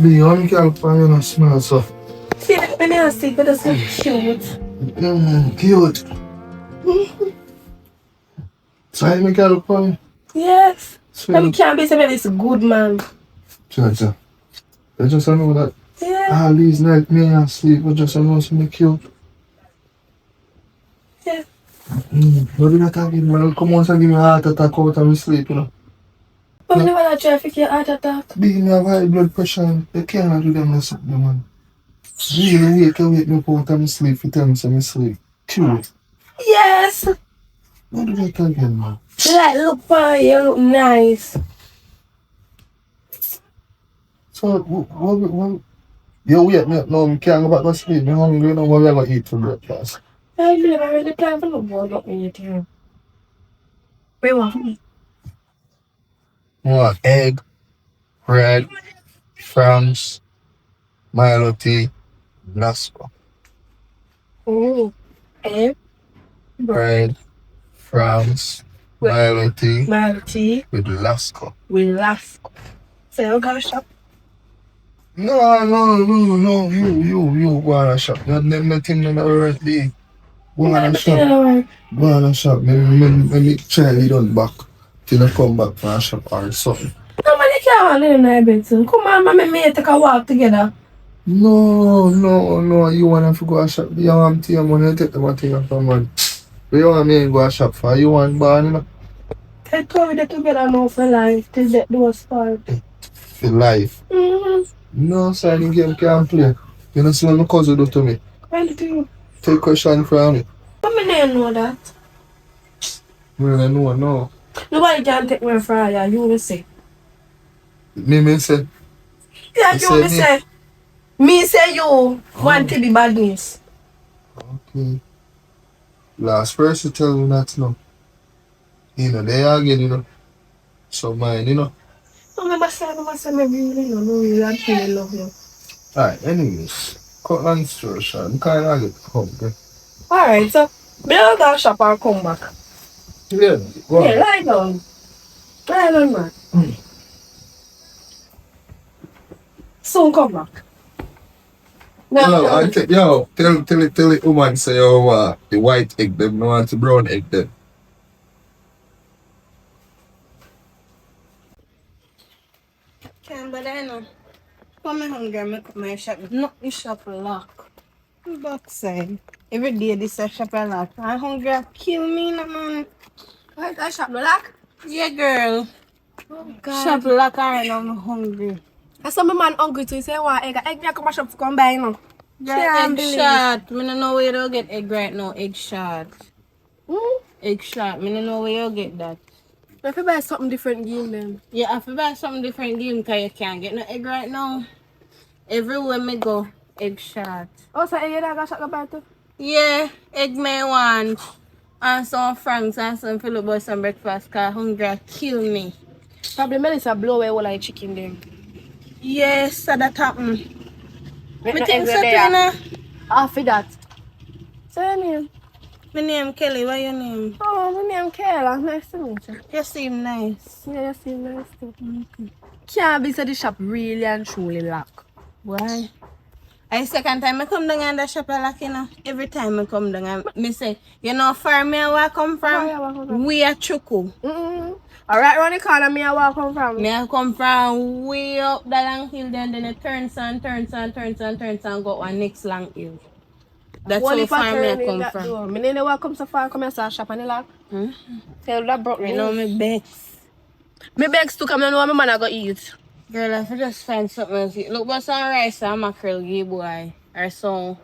The only girl find you smell so. See, let me ask you, but that's so cute. Cute. So I girl find Yes. so, And we can't be saying it's a good man. Chacha. I just know that Yeah. all these nights me and sleep, I just know something cute. Yeah. What did I tell you? Man, come on and give me a heart attack out of my sleep, you know. But we never had traffic here, heart attack. Big me have high blood pressure and they can't do them something, man. Really wake me up out of my sleep for tell me some sleep. Cute. Yes. What did I tell you, man? Like, look fine, you look nice. So, what, you wake me up now, I can't go back to sleep. I'm hungry now, what we going to eat for breakfast? I never really plan for no boy up in here. What you want from me? What? Egg, bread, franks, Milo tea, Lasco. Oh, egg, Bread, franks, Milo tea tea, with Lasco. with laugh. So you gotta shop. No, you go on a shop. Nothing in the world, day. Go on a shop. Go on a shop. Maybe try it on back. Till I come back from a shop or something. No, man, you can't live in my bed soon. Come on, man, me take a walk together. No. You want to go a shop. You want to money, take the money from man. You want me to go a shop for? You want born, you know? I told you that together now for life till that do start. For life. Mm-hmm. No, signing game can't play. You know, see what my cousin do to me. Well, do. Take question from me. But me didn't know that. Really, no. Nobody can take me from you, you will say. Me say. Yeah, You you will say. Me say you want to be bad news. Okay. Last person tell me that no. You know, they again, you know. So mine, you know. No, me say, me really know, no, really, I truly love you. Alright, anyways. Cut long story short. I'm kind of get home, okay? Alright, so, me don't go shop or come back. Yeah, go Yeah, on. lie down. Lie down, man. Soon come back. No. Tell the woman say, the white egg, them no want the brown egg, them. Can't but I know. Come hungry, make up my shop. Not the shop lock. Backside. Every day this shop lock. I'm hungry, kill me, no man. Why that shop lock? Yeah, girl. Oh, God. Shop lock, I know I'm hungry. I saw my man hungry too. He say, "What egg? Egg me come my shop to come buy now." Egg shot. Me no know where you get egg right now. Egg shot. Egg shot. Me no know where you get that. I have to buy something different game then. Yeah, I have to buy something different game because you can't get no egg right now. Everywhere me go, egg shot. Oh, so egg that got shot about too? Yeah, egg me want. And some franks and some fill up with some breakfast because hunger kill me. Probably Melissa blow away all like chicken them. Yes, so that happen. Me no think egg so there. too, no? After that. So your name? My name Kelly. What your name? Oh, my name Kayla. Nice to meet you. You seem nice. Yeah, you seem nice too. Can't be so the shop really and truly lock. Why? I second time I come down and the shop like, you know, every time I come down and me say, you know, far me where I come from? We are Chuku. Alright, around the corner me where I come from. Me I come from way up the long hill then it turns and go on next long hill. That's how far me I come from. Me never come so far, come here to shop and the lock. Tell that broke me. You know me begs. Me begs to come and know my man I go eat. Girl, I just find something else. Look for some rice and mackerel, gay boy. Or some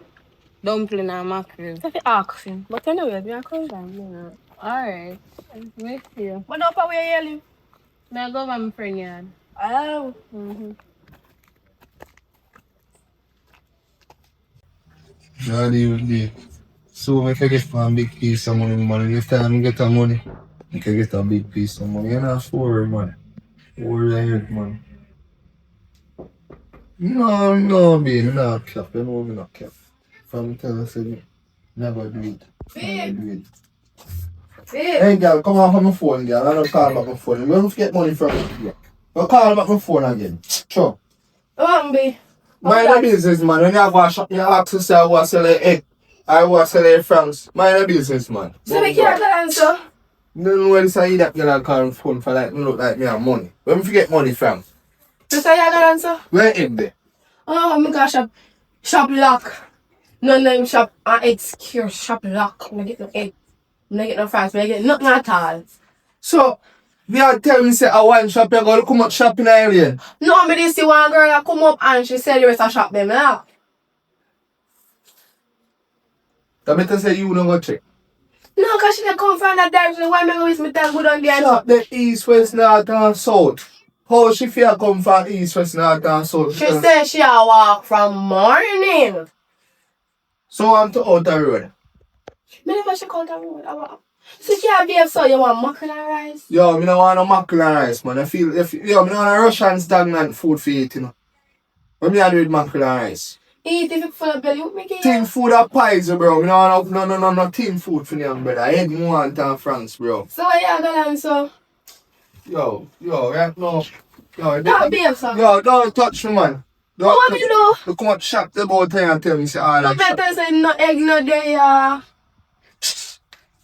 dumpling and mackerel. That's the action. But anyway, me I come down. Alright. Wait for you. But up where you live? Me I go to my friend yard. Oh. Daddy, so if I get one big piece of money, this time I get the money. You can get a big piece of money. You're not sure, man. Worry ahead, man. No, babe, not cap. You know me not cap. From tell us, never do it. Never do it. Hey, girl, come off of my phone, girl. I don't call back my phone. You don't get money from me. You call back my phone again. Sure. Be. Mind the business, man. When you go to shop, you ask to say I want to sell a egg. I want to sell a francs. Mind the business, man. So we can't answer. No, no, when say that girl call phone for like, me look like me have money. Where me get money from? So say you got answer. Where egg there? Oh, my gosh, shop lock. No name shop excuse shop lock. I get no egg. I get no fries. I get nothing at all. So, they are telling me say I want shop, you go to come up shop in Ireland. No, me did see one girl that come up and she said you was a shop them now. That better say you don't go check. No, cause she didn't come from that direction. Why am I going to waste my time good on there? Shop the east, west, north and south. How she feel come from east, west, north and south? She said she a walk from morning. So I'm to outer road. Me never she come to road. I walk. So she a behave so you want mackerel and rice? Yo, me don't want no mackerel and rice, man. Yo, me don't want a Russian stagnant food for eating. You know. What me do with mackerel and rice? Eat if you full of belly. What me give Tin you? food are pies, bro. Me don't want no tin food for them, brother. Egg more than France, bro. So what you gonna answer? Yo, right now. Yo, That behave so. yo, don't touch me, man. Don't What me do? You come up shop the about time and tell me say all No that shop. better say no egg no there.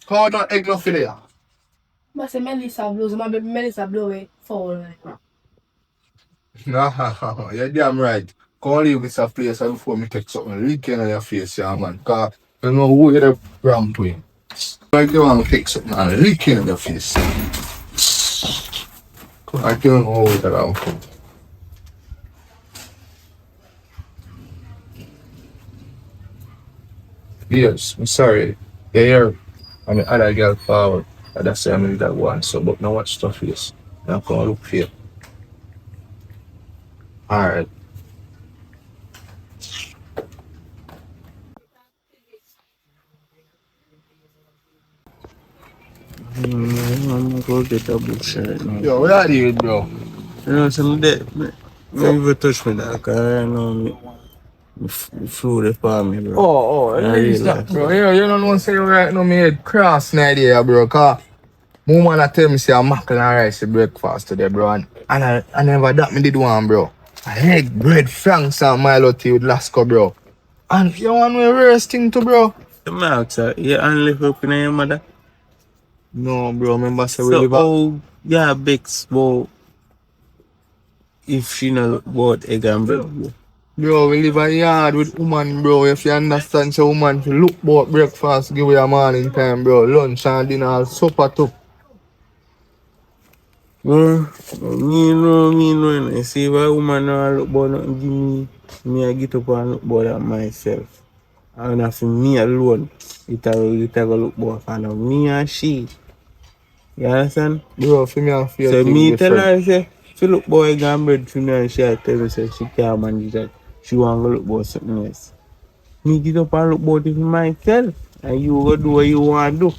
How not egg no for there? But say Melissa Blues. My baby Melissa Blue way fall. Nah, you're damn right. Come leave this place before me take something leaking on your face, yeah, man. Cause you know who you're the ramp with. Like you want to take something and leaking on your face. I don't know who you're around. Yes, I'm sorry. Yeah, here. I mean, other girl forward. That's why I mean that one. So, but now watch stuff is. Now come look here. Alright. I'm gonna go get a book shirt now. Yo, what are you doing, bro? You know, some day, me even touch me that, cause I know me flew the for me, bro. I Release that, realize. bro. You don't want to say right now, me head cross an idea, bro. Cause woman I tell me say I'm macaroni and rice for breakfast today, bro. And I never that me did one, bro. I egg, bread, franks and Milo tea with Lasco, bro. And you want me worst thing to, bro? The marks, you only up in your mother. No, bro. Remember, say we So, live oh, yeah, Bex, well, if she know about egg and bread, bro. Bro, we live a yard with woman, bro. If you understand, so woman, to look about breakfast, give you a morning time, bro. Lunch and dinner, supper too. Bro, me know, and see why woman now look about nothing give me I get up and look about that myself. And for me alone, it a go look about for now. Me and she. You understand? Bro, for me, I feel So thing me tell different. her say, if you look boy gone bread for me and she a tell me say she can't manage that. She want to look about something else. Me get up and look about it for myself. And you go do what you want to do.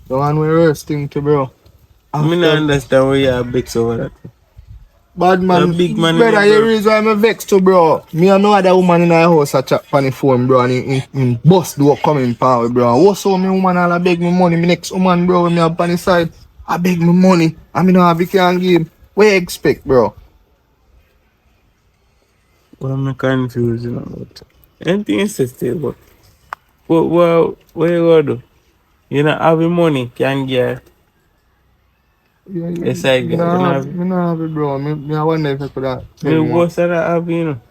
The one we worst thing to, bro. Me not After understand why you are vex over that. bad You're a man, big man in brother, it, you bro. reason why I'm vexed to, bro. Me and no other woman in our house a chat on the phone, bro, and in bus door coming power, bro. What's so me woman all a beg me money, me next woman, bro, when me up on the side, I beg me money, I mean, I can give. What you expect, bro? Well, I'm confused about it. Anything is still, but what you gonna do? You not having money, can get a side guy. You not have Me nah have it, bro. Me I wonder if I could have tell me you one. worse than I have, you know.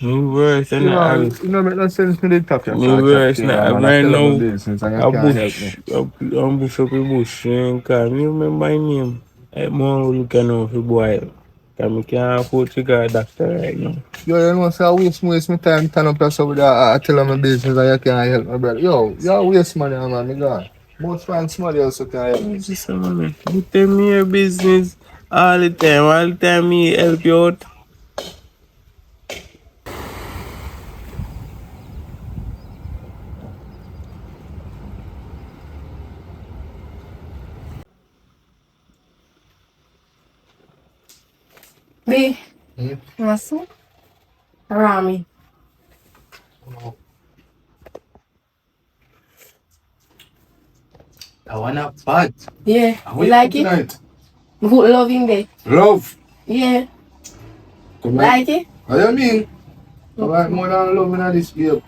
Me worse than I have. You know, make no sense me did talk to Me you, chat worse to than you, I have man. I right tell you my now. business and you A can't help me. bush, a bush up a bush. And call me remember my name. I more looking out for boy. Cause me can't afford to go to doctor right now. Yo, you know, say I waste my time turn up yourself with that. I tell you my business and you can't help me, brother. Yo, you waste money, man. Me gone. Most find somebody else who can help me. What's this, man? You tell me your business all the time. All the time me help you out. B. Hmm? Masu? Rami. No. I want not bad. Yeah. I You wait like for it? tonight. Good loving day. Love. Yeah. Tonight. Like it? What do you mean? I like more than love in this game.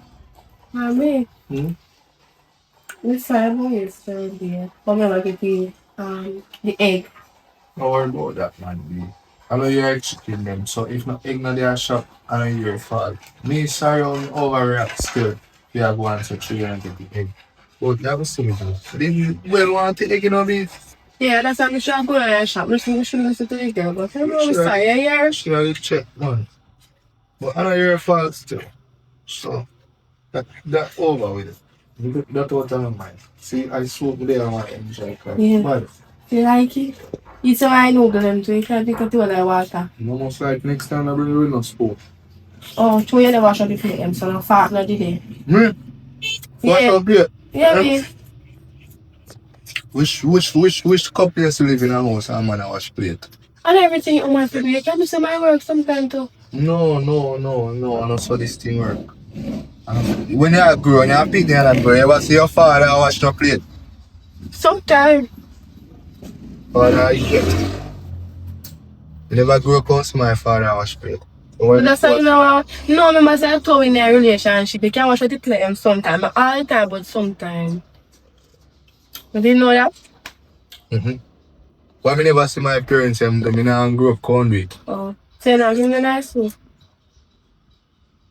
Mami. Hmm? This time is there. Come here, like the egg. Don't worry about that, man. B. I know you're chicken them, so if not egg not their shop, I know your fault. Me sorry I'm overreact still. You have one so three and get the egg. But you have to see me do. Didn't well want the egg, you know me. Yeah, that's how we should go to the shop. We should listen to the girl. But I'm always Sure. sorry, yeah. Should have check, man. But I know your fault still. So that over with it. That's what I'm mind. See, I swoop there and I enjoy it. Yeah. But You like it? It's why I know them too. You can't pick up the water. almost like next time I bring you in no spoon. Oh, true, you never wash up the plate, them, so no fart not the day. Me? Wash Yeah. up here. Yeah, me. Which couple used to live in a house and man a wash plate? And everything you want to do, you can do some of my work sometimes too. No. I don't saw this thing work. When you are grown, you are big and grown, you ever see your father wash no plate? Sometimes. Father, you get. You never grew up and see my father wash plate. But that's how you know, no, me must have told in a relationship, you can wash up the plate them sometimes. Not all the time, but sometimes. You didn't know that? Mm-hmm. But I never see my parents, them I grew up conduit. Oh. So you know, give me a nice soup.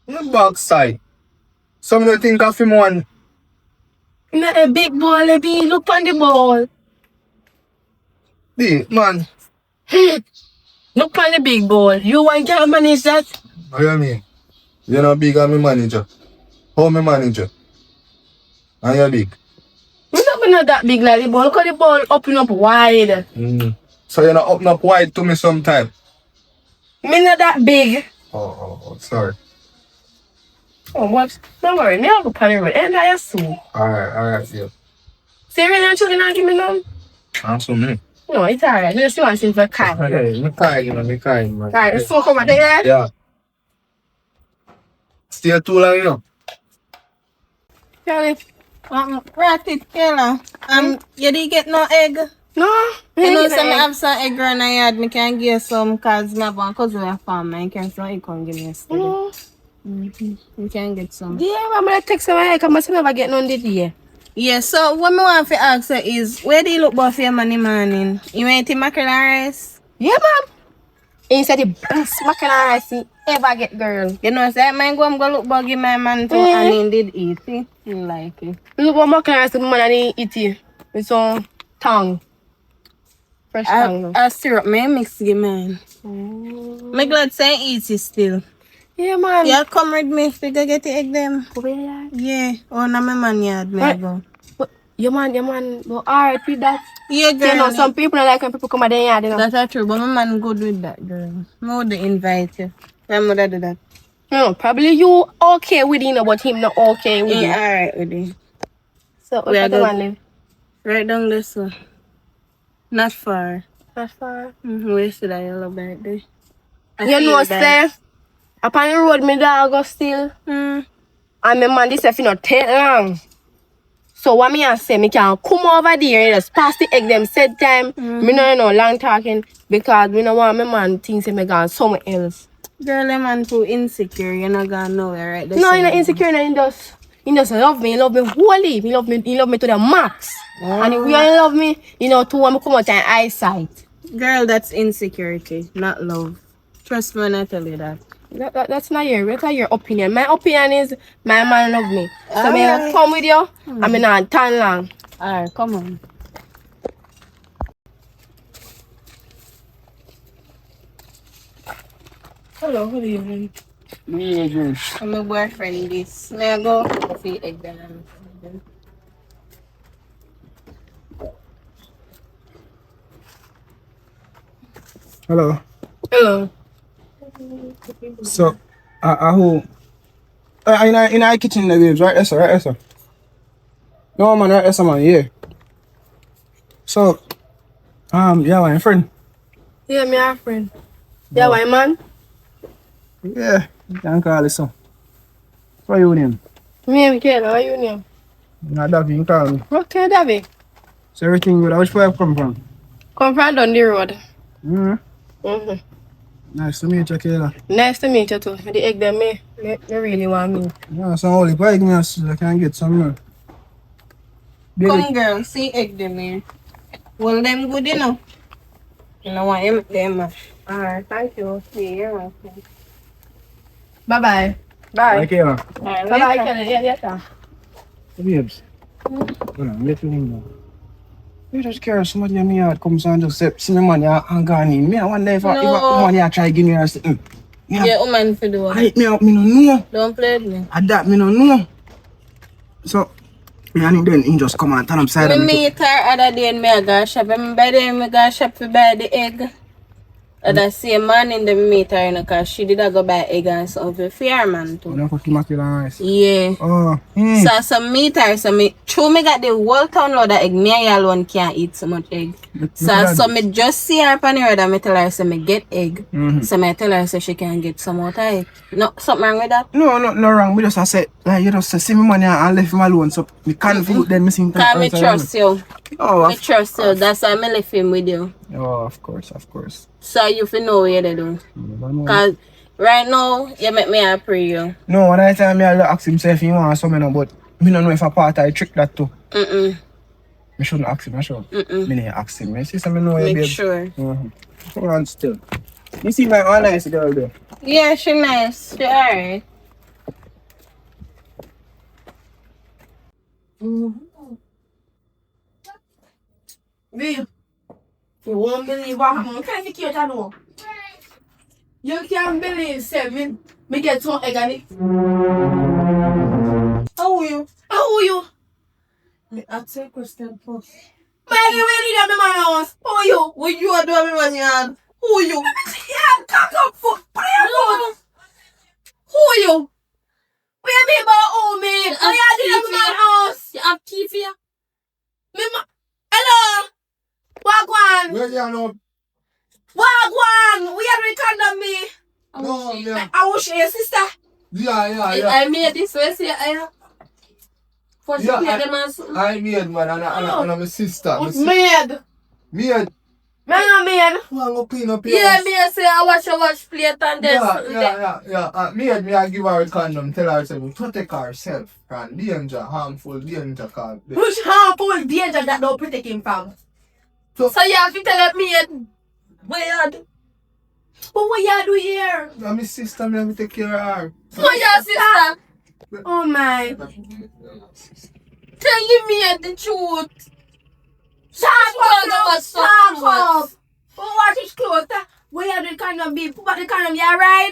On the backside. Some of the think of him one. Not a big ball, a big look on the ball. Big man. Look on the big ball. You want to manage that? What do you mean? You're not big as my manager. How my manager? And you're big. We're not that big like the ball. Look at the ball open up wide. So you're not open up wide to me sometime? Me not that big. Oh, sorry. Oh, what? Don't worry. Me I'll go pan the road. And I assume. Alright, yeah. Serious, your children not give me none? Answer me. No, it's alright. Let's see what's in the car. Okay, me kind, man. Alright, let's smoke over there. Yeah. Stay too long, you know. Charlie. Rat it, Kayla. You didn't get no egg? No. You know, some have some egg around the yard. Me can give you some because I have one cousin a farmer. I can so you can give me a steady. You can get some. Yeah, I'm going to text my head because I never get none this year. Yeah, so what I want to ask you is, where do you look for your money morning? You want to mackerel and rice? Yeah, ma'am. Inside the best mackerel and rice you ever get, girl. You know, so I might go look for give my man too, and he did eat it. He like it. Look what mackerel and rice the man and he eat it. With some tongue. Fresh tongue. I syrup me mix give man. I'm glad say eat it still. Yeah, man. Yeah, come with me if you go get the egg them. Over here. Yeah, oh, no, my man yard, me Right. go. But, your man. But alright with that. Yeah, girl. You know, some people don't like when people come at their yard, you know. That's true, but my man good with that, girl. I would invite you. My mother do that. No, probably you okay with him, but him not okay with you. Alright with it. So, We are what's the good. man live? Right down this one. Not far. Not far. Where should I yellow birthday? You know, say, upon the road, my dog go still. And my man, this if you not take long. So what me I say, me can come over there and just pass the egg them said time. Me no long talking because me no want my man think say me gone somewhere else. Girl, the man too insecure. You're not going nowhere, right? No, he's not insecure. No, he just love me. He love me wholly. He love me to the max. And if you only love me, you know, to want me come out in eyesight. Girl, that's insecurity, not love. Trust me when I tell you that. That's not your opinion. My opinion is my man love me. So me Alright. come with you. I mean, not turn long. Alright, come on. Hello, good evening. I'm my boyfriend this. May I go? See egg them. Hello. Hello. So, who? In our kitchen, the babes, right? Yes, sir, right? Yes, sir. No, man, right? Yes, sir, man, yeah. So, yeah, my friend. Yeah, me our friend. Yeah, why man? Yeah, you can call it so. What your name? Me and Kayla, what your name? Nah, Davi, you call me. Okay, Davi. So everything good. Which way you come from? Come from down the road. Mm-hmm. Nice to meet you, Kayla. Nice to meet you too. The egg them me really want me. Yeah, so only bike me so I can get some more. Come girl, see egg them here. Well, them good enough. You know what, you make them mash. Alright, thank you. See, you're welcome. Bye-bye. Bye, Bye. Kayla. Alright, Bye-bye, later. Kayla. Yeah, later. Babes. Hold on, let me know. You just care somebody in me yard comes and just say, see me money and gone in. Me, I wonder if No. a money I try give me or something. Yeah, woman for do I it. hit me up, me no know. Don't play with me. And that me no know. So, me and then he just come and turn upside Me of me. meet her other day and me a go shop. And by then me go shop to buy the egg. And that same man in the meet her, you know, cause she did a go buy egg and something for her man too. You know, cookie mackerel and rice. Yeah. Oh, So some meet her, so me true me got the whole town load of egg. Me and y'all one can't eat so much egg. So me just see her on the road and me tell her so me get egg. So me tell her so she can get some out of it. No, something wrong with that? No wrong. Me just I said, like, you just say, see me money and left him alone. So, me can't food then missing time. Cause me trust you. Oh, Me trust you. That's why me left him with you. Oh, of course. So you feel know what you do. Cause right now, you make me a pray you. No, when I tell me I ask him say if he want something, no, but me don't know if a part I trick that too. Me shouldn't ask him, I should. Me need ask him. You see something know you, Make babe. sure. Hold on still. You see my all nice girl there. Yeah, she nice. She alright. Babe, you won't believe what happened. Can't you cute I know? You can't believe, say, me get some egg on it. How are you? How are you? Me ask you a question first. Man, you ready to be my house? How are you? What you are doing when you are? Who are you? Yeah, cock up foot. Put your foot. Who are you? Where me about oh me? How you doing in my house? You have key for you? Hello? Wagwan. Where you know? Wagwan. We are recording me. No, yeah. I wish your sister. Yeah. I made this way, say, I for Yeah, play them as I made man and I'm my sister. Maid. Maid. Man, maid. Who am go clean up yeah, house? me I say I wash plate and this. Yeah. Maid, me I give her a condom, tell her to protect herself from danger, harmful danger called. Which harmful danger that don't protect him from? So you have to tell me where you do. But what you do here? My sister, me have to take care of her. So your sister Oh my. tell me the truth. Shut up. So Shut up. But watch his clothes. Where you do kind of be? Put back the kind of you ride?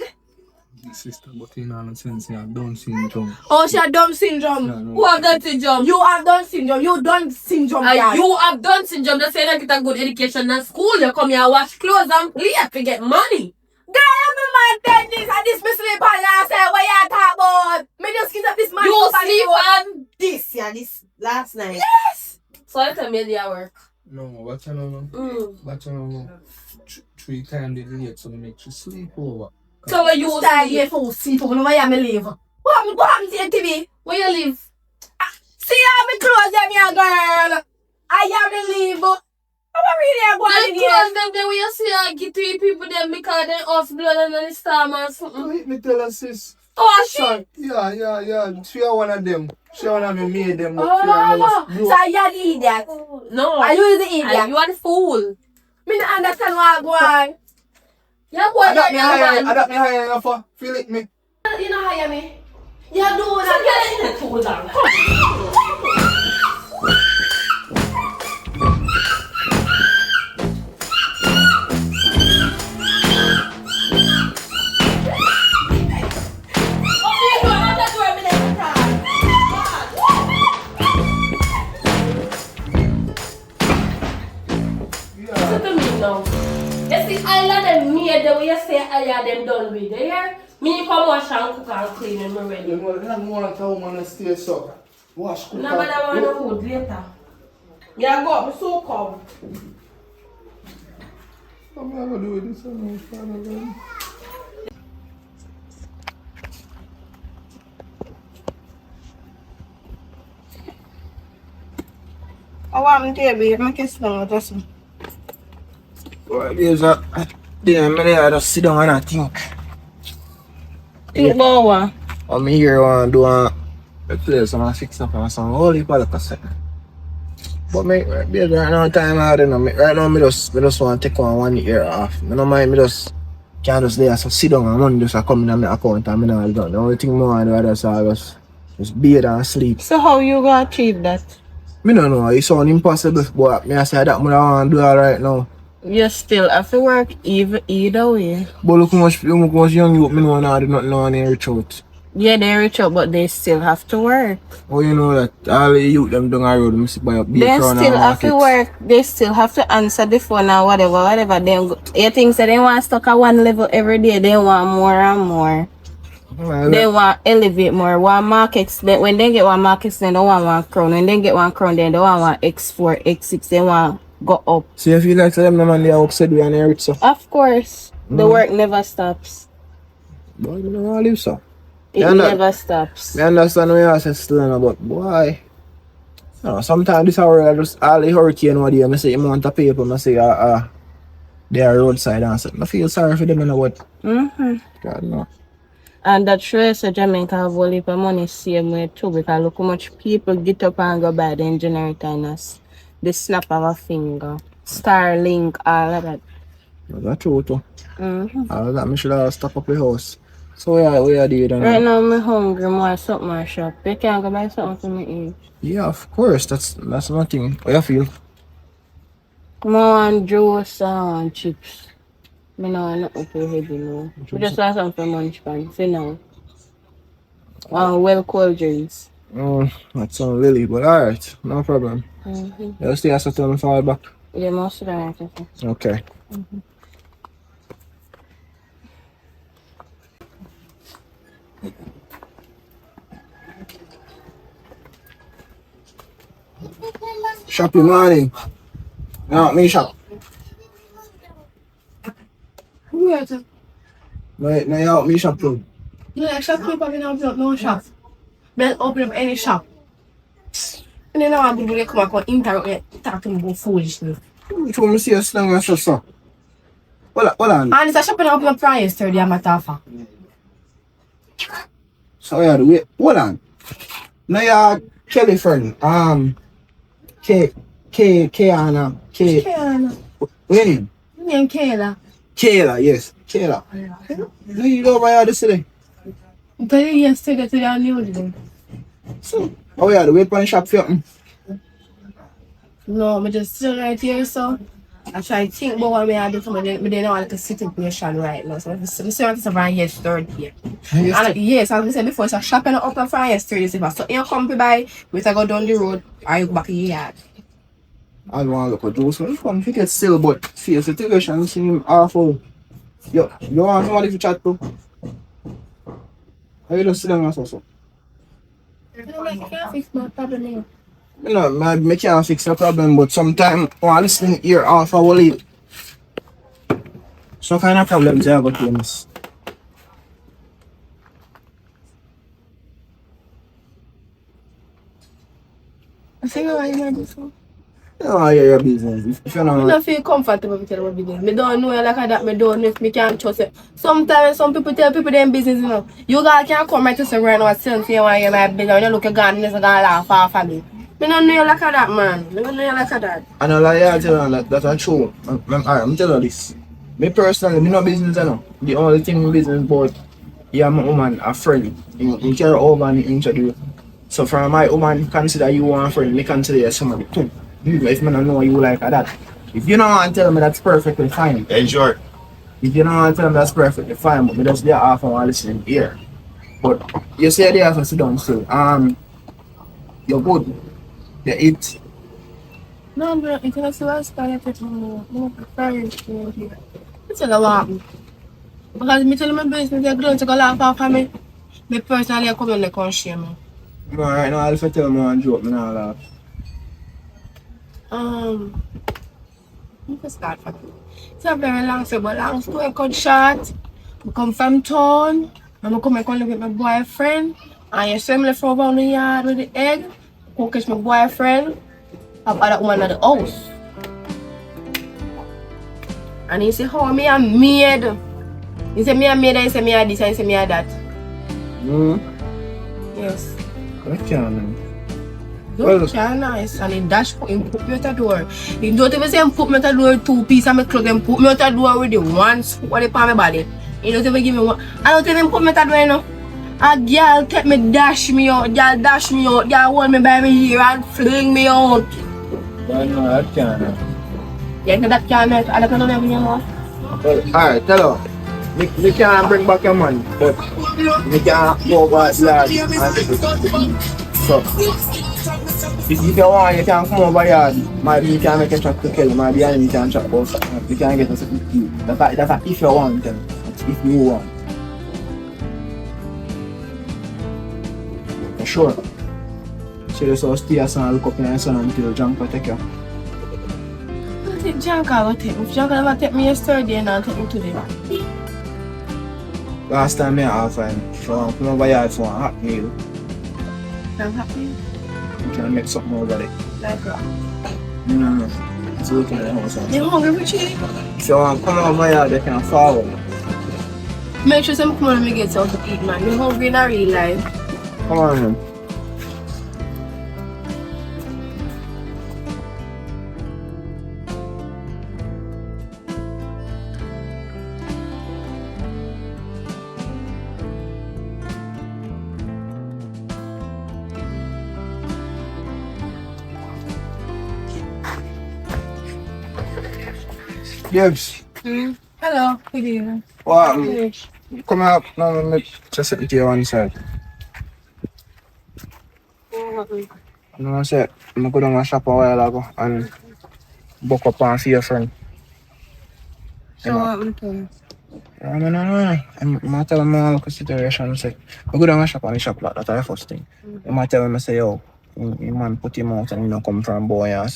My sister, but you know, no sense, yeah, Down syndrome. Oh, she had Down syndrome. Yeah, no. who have Down syndrome? You have Down syndrome. You Down syndrome. guy. You have Down syndrome. They say you get a good education in school. You come here wash clothes and play to get money. Girl, I'm a man dead this and this me sleep on you say what you talk about. Me just get up this man. You up on sleep the on this, yeah, this last night. Yes. So I tell me their work. No, what you know? But you know, 3 times the late, so make you sleep over. So where you Style sleep? here for sleep over where you me live. What happened to your TV? Where you live? See how me clothes them here, girl. I have to leave. I'm really going in Them here. clothes them there where you see I get 3 people them because they off blood and then storm and something. Let me tell her, sis. Oh shit! Yeah. She are one of them. She one of me made them. Oh, so you're the idiot. No. Are you the idiot? And you are the fool. Me not understand what I'm going. Yeah, boy, I got me higher. you're I got me higher enough for. Feel it me. You know hire me. You do that. the fool down. Listen to me now. You see, I let them made the way you say I had them done with. You hear? Me come wash and cook and clean and I'm ready. You don't want a woman to stay so. Wash, cook. No, but I want no food later. Yeah, go up, so cold. I'm I'm gonna do this one. I want to baby. Make it slow, just. Well, there's a damn minute I just sit down and I think. Think about what? I'm here want to do a place and I fix up on some holy cassette. But there's right now time I don't know. Right now I just want to take one year off. I don't mind, I just can't just there so sit down and money just come in my account and I don't. The only thing more I do is just bed and sleep. So how you gonna achieve that? I don't know, it sounds impossible, but I say that I want to do that right now. You still have to work either way. But look how much young youth I know now do not know and reach out. Yeah, they reach out, but they still have to work. Oh, you know that all the youth them down the road, I buy up They still have to work. They still have to answer the phone or whatever. You think that they want stuck at one level every day. They want more and more. Well, They want elevate more. One markets, when they get one markets, they don't want one crown. When they get one crown, they don't want one X4, X6. They want go up. so you feel like them man they are upset with and rich so. Of course, the work never stops. Boy, you don't want to live so. It never stops. I understand what you say still, but boy. You know, sometimes this hour I just all the hurricane what I say you want to paper, I say they are roadside and I feel sorry for them and what. God no. And that shows that Jamaica have a lot of money same way too, because look how much people get up and go buy the generator and us. The snap of a finger. Starlink, all of that. That's true too. All of that I should have stock up the house. So yeah, we are doing Right now I'm hungry, more something more shop. You can go buy something for me eat. Yeah, of course, that's one thing. How you feel? More on juice and chips. I know I'm not up heavy now. We just want something for munch pan for now. Well cold drinks. Oh, that's on Lily, but alright, no problem. You stay as a turn fall back. Yeah, most of them are Okay. Shopping morning. No, me shop. Who is it? No, you help me shop too. Yeah, shop people have open up no shop. Don't open up any shop. And then I want to come back and interrupt me, talk to me about foolishness. Which one me see a slang and so. Hold on. And it's a shop and open up from yesterday, I'm a tafa. So yeah, wait, hold on. Now you're Kelly friend. Anna. Kayla. What your name? My name Kayla. Kayla, yes. Kayla. No, you don't buy all this today. I tell you yesterday to the new day. So, oh yeah, the wait for the shop for you. No, I just still right here, so I try to think about what I do for me, but then I want to sit in position right now. So I see what it's around yesterday. And yes, as I said before, it's a shop and open from yesterday. So if you come to buy, we go down the road, or you back in your yard. I don't want to look at those ones. Come, pick it still, but see, the situation seems awful. Yo, you want somebody to chat to? How you just sit down and so? I can't fix my problem here. You know, I can't fix the problem, but sometimes I listen here off I will leave. Some kind of problems I got in this. I think I want to do so. No, I hear your business. If you I know, don't feel comfortable with telling my business. I don't know like that. I don't know if I can trust it. Sometimes some people tell people their business, you know. You guys can't come right to say right now and tell me you want to hear my business. When you look at God, you're going to laugh off of me. I don't know you like that, man. I don't know you like that. I know like I tell you that's true. I'm telling you this. Me personally, me no business I know. The only thing in business about you and my woman a friend. You carry over and introduce. So from my woman consider you one friend, me consider you somebody too. If I don't know you like that. If you don't want to tell me that's perfectly fine. Enjoy. If you don't want to tell me that's perfectly fine, but me just there half and listening here. But you say they have to sit down still. You're good. You eat. No, bro, it's not so last time I take my parents to here. It's a lot. Because me tell my business, they're going to go laugh off of me. Me personally, I come and they can't share me. No, right now I'll tell me one joke, me not laugh. Just start from it. It's a very long story, but long story cut short. I come from town. And I come and live with my boyfriend. And you see me left over on the yard with the egg. Go catch my boyfriend. I've had that woman at the house. And he say, how me a maid? He say me a maid, he say me a this, and he say me a that. Yes. Okay, man. Don't care nice. And he dash put him put me out the door. He don't even say him put me out the door 2 pieces of my clothes. Him put me out the door with the one scoop of the palm of my body. He don't even give me one. I don't even put me out the door, you know. A girl take me, dash me out. Girl dash me out. Girl hold me by my ear and fling me out. But no, that can't. Yeah, no, that can't make. I don't know everything, you know. Well, alright, tell her. Me can't bring back your money, but me can't go over as large. So, if you want, you can come over here. Maybe you can make a truck to kill. Maybe you can truck both. You can get us a quick deal. That's a if you want, then. If you want. For sure. So you just stay as and look up in your son until John can take you. I think John can take me. If John never take me yesterday, and I'll take me today. Last time I have fine. So I'm coming over here for a hot meal. I'm happy. You can make something over there. Like that. No. It's looking at the house. You're hungry for chili? If you want to come over here, they can follow. Make sure some come on and me get something to eat, man. You're hungry in a real life. Come on, man. Yes. Hello, good evening. Well, come up now and just sit to you one side. No, I said, I'm going to shop a while ago and book up and see your friend. So what happened to you? No. I'm telling him all the situation. I said, I'm going to shop on the shop like that. That's the first thing. I'm telling him, I say, yo, your man put him out and he don't come from boy and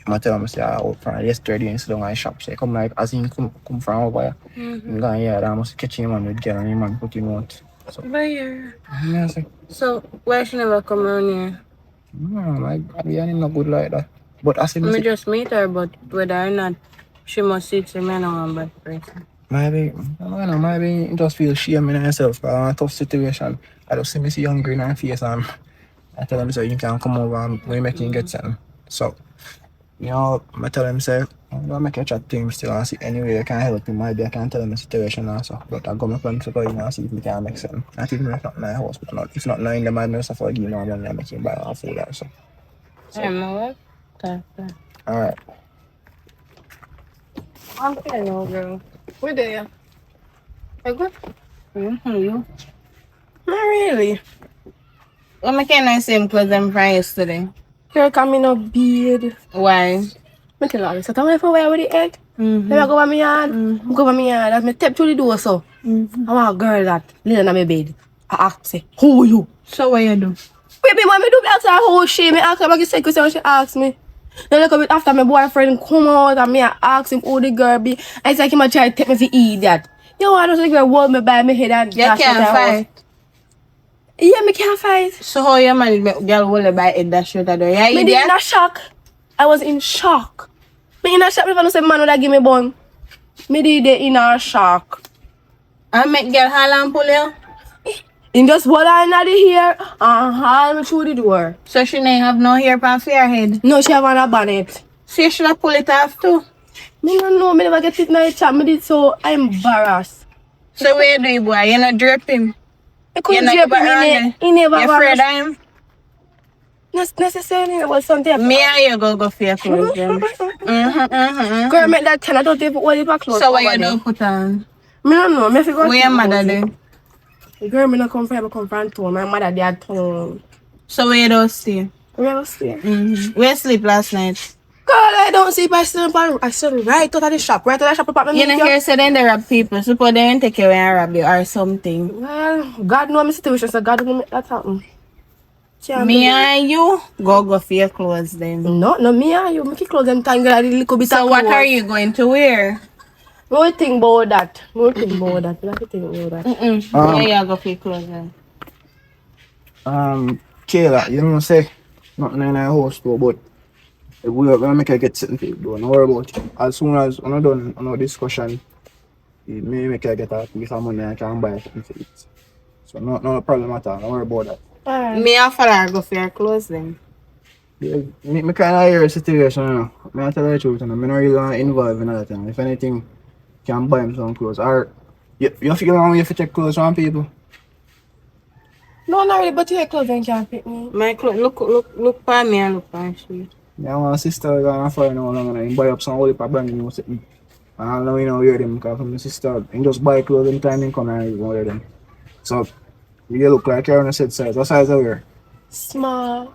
I'm telling him, I say, I out from yesterday and sit down in the shop. So come like, as he come from over here. I'm going here, I must catch him on with girl and your man put him out. So, But yeah. yeah, I say, So why she never come around here? no, like, I'm not good like that. But I said, I just meet her, but whether or not she must see to me, I know I'm a bad person. maybe, I don't know, maybe just feel shame in herself. Because in a tough situation, I just see me see hungry in her face and I tell him, so you can come over and we make him get something. So, you know, I tell him, say, I'm going to make a chat to him still and see anyway I can help him. Maybe I can tell him the situation also. But I go my plan to go in and see if we can make something. Not even if not in the house, but not, if not knowing the man, I for give him more money and make him buy our food also. I'm a what? Alright. I'm feeling no girl. Where they are? I good? You? Not really. Well, I can't same clothes I'm from yesterday. You're coming up beard. Why? I tell you, so I'm going for where with the egg. Then I go over my yard. Go over my yard. As I step through the door, so I want a girl that lay on my bed. I ask, say, who are you? So what you do? Baby, when me do that, I whole shit. Me ask her about the second question she asked me. Then look a bit after my boyfriend come out and me I ask him who the girl be. I say him a try to take me to eat that. Yo, I don't think the girl hold me by my head and You can't fight. Yeah, me can't fight. So how you manage the girl hold her by head that shit that door? Yeah, Me did in a shock. I was in shock. Me in a shock if I don't say man would give me bun. Me did it in a shock. I make girl holler and pull you? In just hold her in the hair and haul me through the door. So she ain't have no hair on her head? No, she have on a bonnet. So you should have pull it off too? Me don't know, me never get it in the chat. Me did so embarrassed. So what you do, boy? You not drape him? I couldn't You drape not him. He never You afraid of him? Not necessarily, it was something. Me and you go for your clothes, Jim. Girl, make that 10. I don't even hold it back close. So what you do put on? Me don't know. Me figure. Where your mother do? Girl, me not come from. I come from town. My mother they had town. So where you don't stay? Where I stay? Where you sleep last night? Girl, I don't sleep. I still right out of the shop. Right out of the shop. Apartment. You know here say then they rob people. Suppose they ain't take you away and rob you or something. Well, God know my situation, so God will make that happen. Me and you go for your clothes then. No, me and you. Make your clothes them tangle a little bit. So what are you going to wear? More think about that. More think about that. You have to think about that. Yeah, go for your clothes then. Kayla, you know say nothing in our house too, but we're gonna make her get something to do. Don't worry about it. As soon as we're done on our discussion, it may make her get a piece of money and can buy something to eat. So no problem at all. Don't worry about that. Alright. Me and Fala go for your clothes then. Yeah, me kind of hear a situation, you know. Me tell you the truth, you know. Me not really want to involve in that thing. If anything, can buy him some clothes. Or you figure out when you take clothes from people. No, not really, but your clothes them can't fit me. My clothes, look for me and look for she. Yeah, my sister gonna find out long and buy up some whole heap of brand new something. And I know you know wear them because from my sister, and just buy clothes anytime they come and you wear them. So you look like you're on a set size. What size I wear? Small.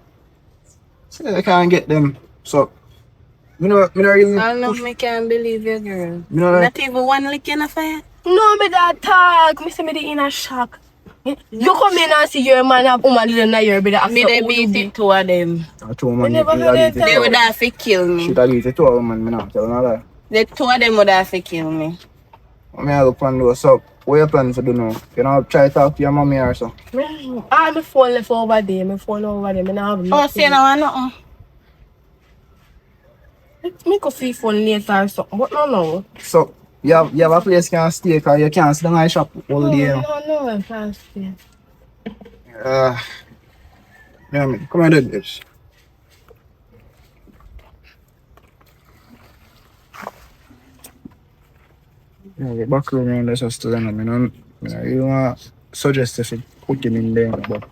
So I can't get them. So me not really I know me can't believe you, girl. Me not Not even one lick in a fire. No, me that talk. Me say me dey in a shock. You come in and see your man have woman in the year, but Me they beat it two of them. I told man, never heard that They would have to kill me. should I beat it to a woman, me not tell no lie. The two of them would have to kill me. I mean, I look on those up. What you plan to do now? You know, try to talk to your mommy or so. I have my phone left over there. My phone over there. Me not have Oh, nothing. say no, nothing. Me go see phone later or something. But no. So, you have a place you can stay because you can't sit down in the shop all day. You know? No, I can't stay. Yeah, man. Come on, do this. Yeah, the back room around this house, I mean, you want to suggest if you put him in there, but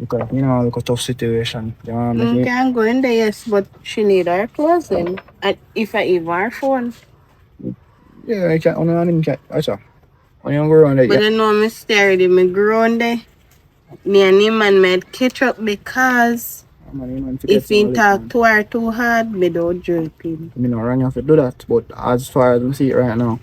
because, you know, look a tough situation. You want to make it. Can go in there, yes, but she need her clothes then. And if I even her phone. Yeah, I can't, I can't, I saw. When you go around there, But yeah. I know me stare at me grown there. Me and him man might catch up because if he talk to her too hard, me don't jerk him. I mean, I run you have to do that, but as far as I see it right now,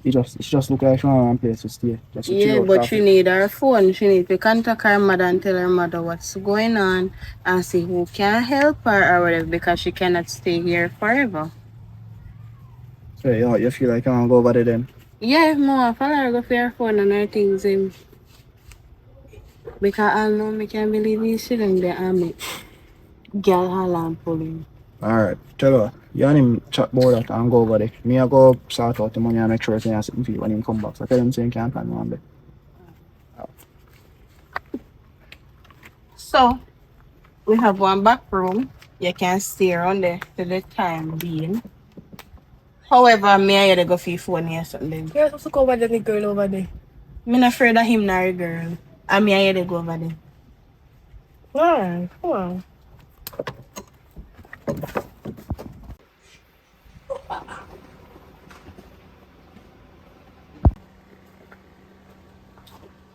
it just look like she want one place to stay. Just to Yeah, chill out but after. she need her phone. She need to contact her mother and tell her mother what's going on and see who can help her or whatever because she cannot stay here forever. So, you feel like you want to go over there then? Yeah, no, I follow her go for her phone and her things in. Because I know me can't believe he's sitting there and me girl alarm pulling. Alright, tell her. You and him chat about that and go over there. Me, I go sort out the money and make sure everything has something for you when him come back. So tell him saying can't plan one day. So, we have one back room. You can stay around there to the time being. However, me and you go for your phone or something. You're supposed to go over there, the girl over there. I'm not afraid of him nor a girl. And me and you go over there. Alright, come on.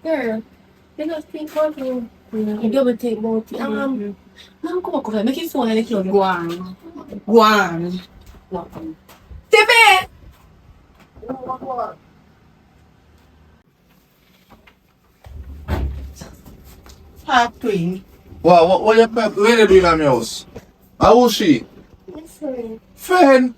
Girl, you just think about you. You double think about it. Come on, make your phone and the clothes. Go on. Go on. TV! Talk to him. What you doing at my house? How was she? Friend?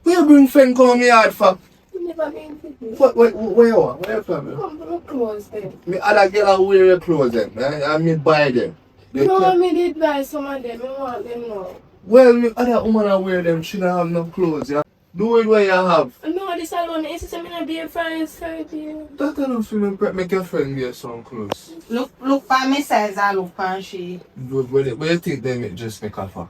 Where you bring friend come me yard for? Never been to this. Where you are? Where you from? Come to the clothes then. Me other girl wear your clothes then. I me buy them. No, me did buy some of them. I want them now. Well, me other woman wear them. She don't have no clothes. Yeah. Do it where you have. No, this alone is to me not be a friend's for you. That enough for me make your friend wear some clothes. Look for me size and look for she. Where you think they make just make her for?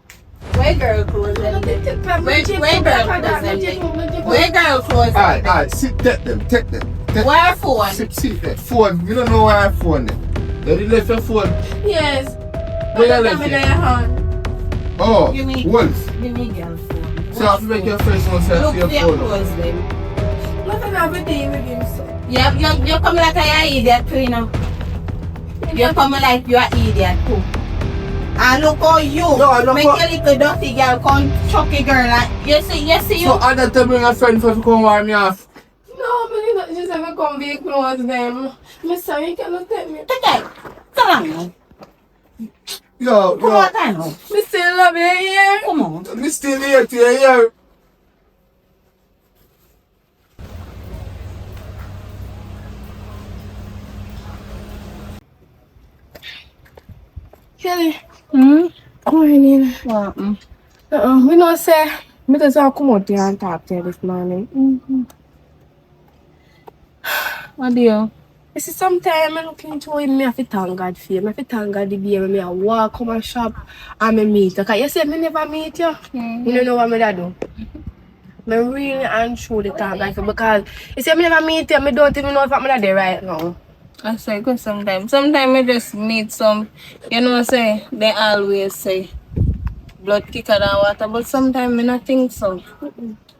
Where girl clothes them? Where girl clothes them? Where girl clothes them? Alright, sit, take them. Where phone? Sit there. Phone. You don't know where I phone them. You left your phone. Yes. Where you left it? Oh, Give me Wolf. girl phone. So I have to make your face one side Look for for your your phone. clothes them. Look at everything with him, so. You come like an idiot too, you know. You come like you're an idiot too. And look how you make a little dirty girl come chucky girl and you see you. So I had to bring a friend for to come warm me off. No, but you not just ever come be close them. Miss sorry, you cannot take me. Okay, come on. Yo, Come on, I know. Me still love you here. Come on. Me still here to hear. Kelly. Hmm? Morning. What? We know say, me just want to come out here and talk to you this morning. What do you? You see, sometimes I look into it, me have to thank God for you. I have to thank God the day when me a walk, come and shop, and me meet you. Because you say me never meet you. You don't know what me da do. Me really and truly thank God for you because you say me never meet you, me don't even know if I'm there right now. I say good sometimes. Sometimes I just meet some, you know, say, they always say, blood thicker than water, but sometimes I not think so.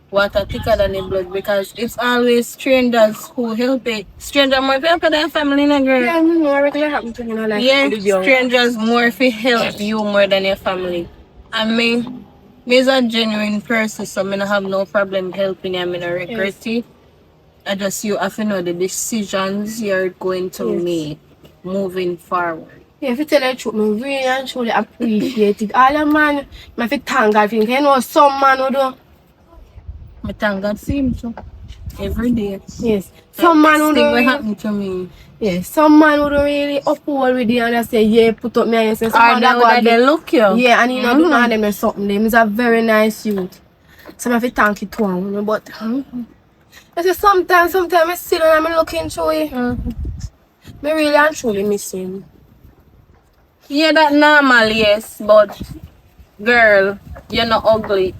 Water thicker than the blood because it's always strangers who help it. Stranger more help than family, no girl. Yeah, me know regular happen to me in life. Yeah, With you. strangers more fi help you more than your family. And me is a genuine person, so me not have no problem helping you. I me not regret it. I just you have to know the decisions you're going to make moving forward. Yeah, if you tell the truth, me really and truly appreciate it. All the man, I have to thank God for you. You know, some man who do. I thank God for him so every day. Yes. Some man who Thing will don't really, happen to me. yes, some man who don't really uphold with you and they say, yeah, put up me and you say, some Or man they that go would they again. look you. Yeah, and he not do none of them or something. Them is a very nice youth. So I have to thank you to him, you know, but I say sometimes I sit down and I look into it. I really and truly miss him. Yeah, that normal, yes, but girl, you're not ugly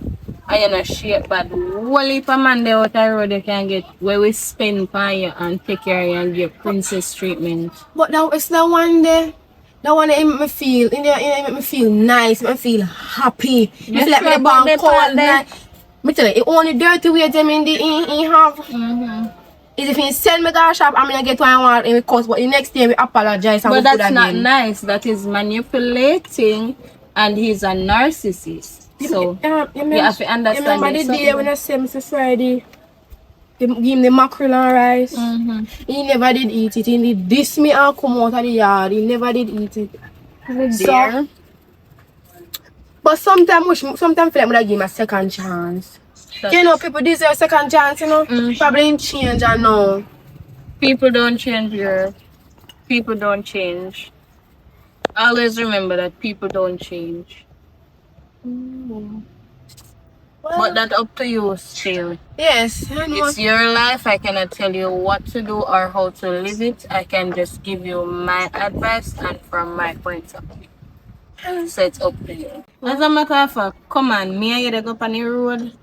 and you're not shape bad. Whole heap of man there out the road you can get where we spend for you and take care of you and give princess treatment. But that it's the one day. That one that make me feel, make me feel nice, make me feel happy. Me feel like me born cold night. Me tell you, it only dirty way them in the in have. Is if he send me to shop, I'm gonna get what I want in the cost, but the next day we apologize and But we put that's not again. nice. That is manipulating and he's a narcissist. So you have to understand. You remember the day when I said Mr. Friday, they give him the mackerel and rice? He never did eat it. He did diss me and come out of the yard. He never did eat it. So, but sometimes I feel like I give him a second chance. You know, people deserve a second chance, you know. Probably in change and now. People don't change here. People don't change. Always remember that people don't change. But that's up to you still. Yes, I know. It's your life. I cannot tell you what to do or how to live it. I can just give you my advice and from my point of view. So it's up to you. As a matter of fact, come on, me and you they go on the road.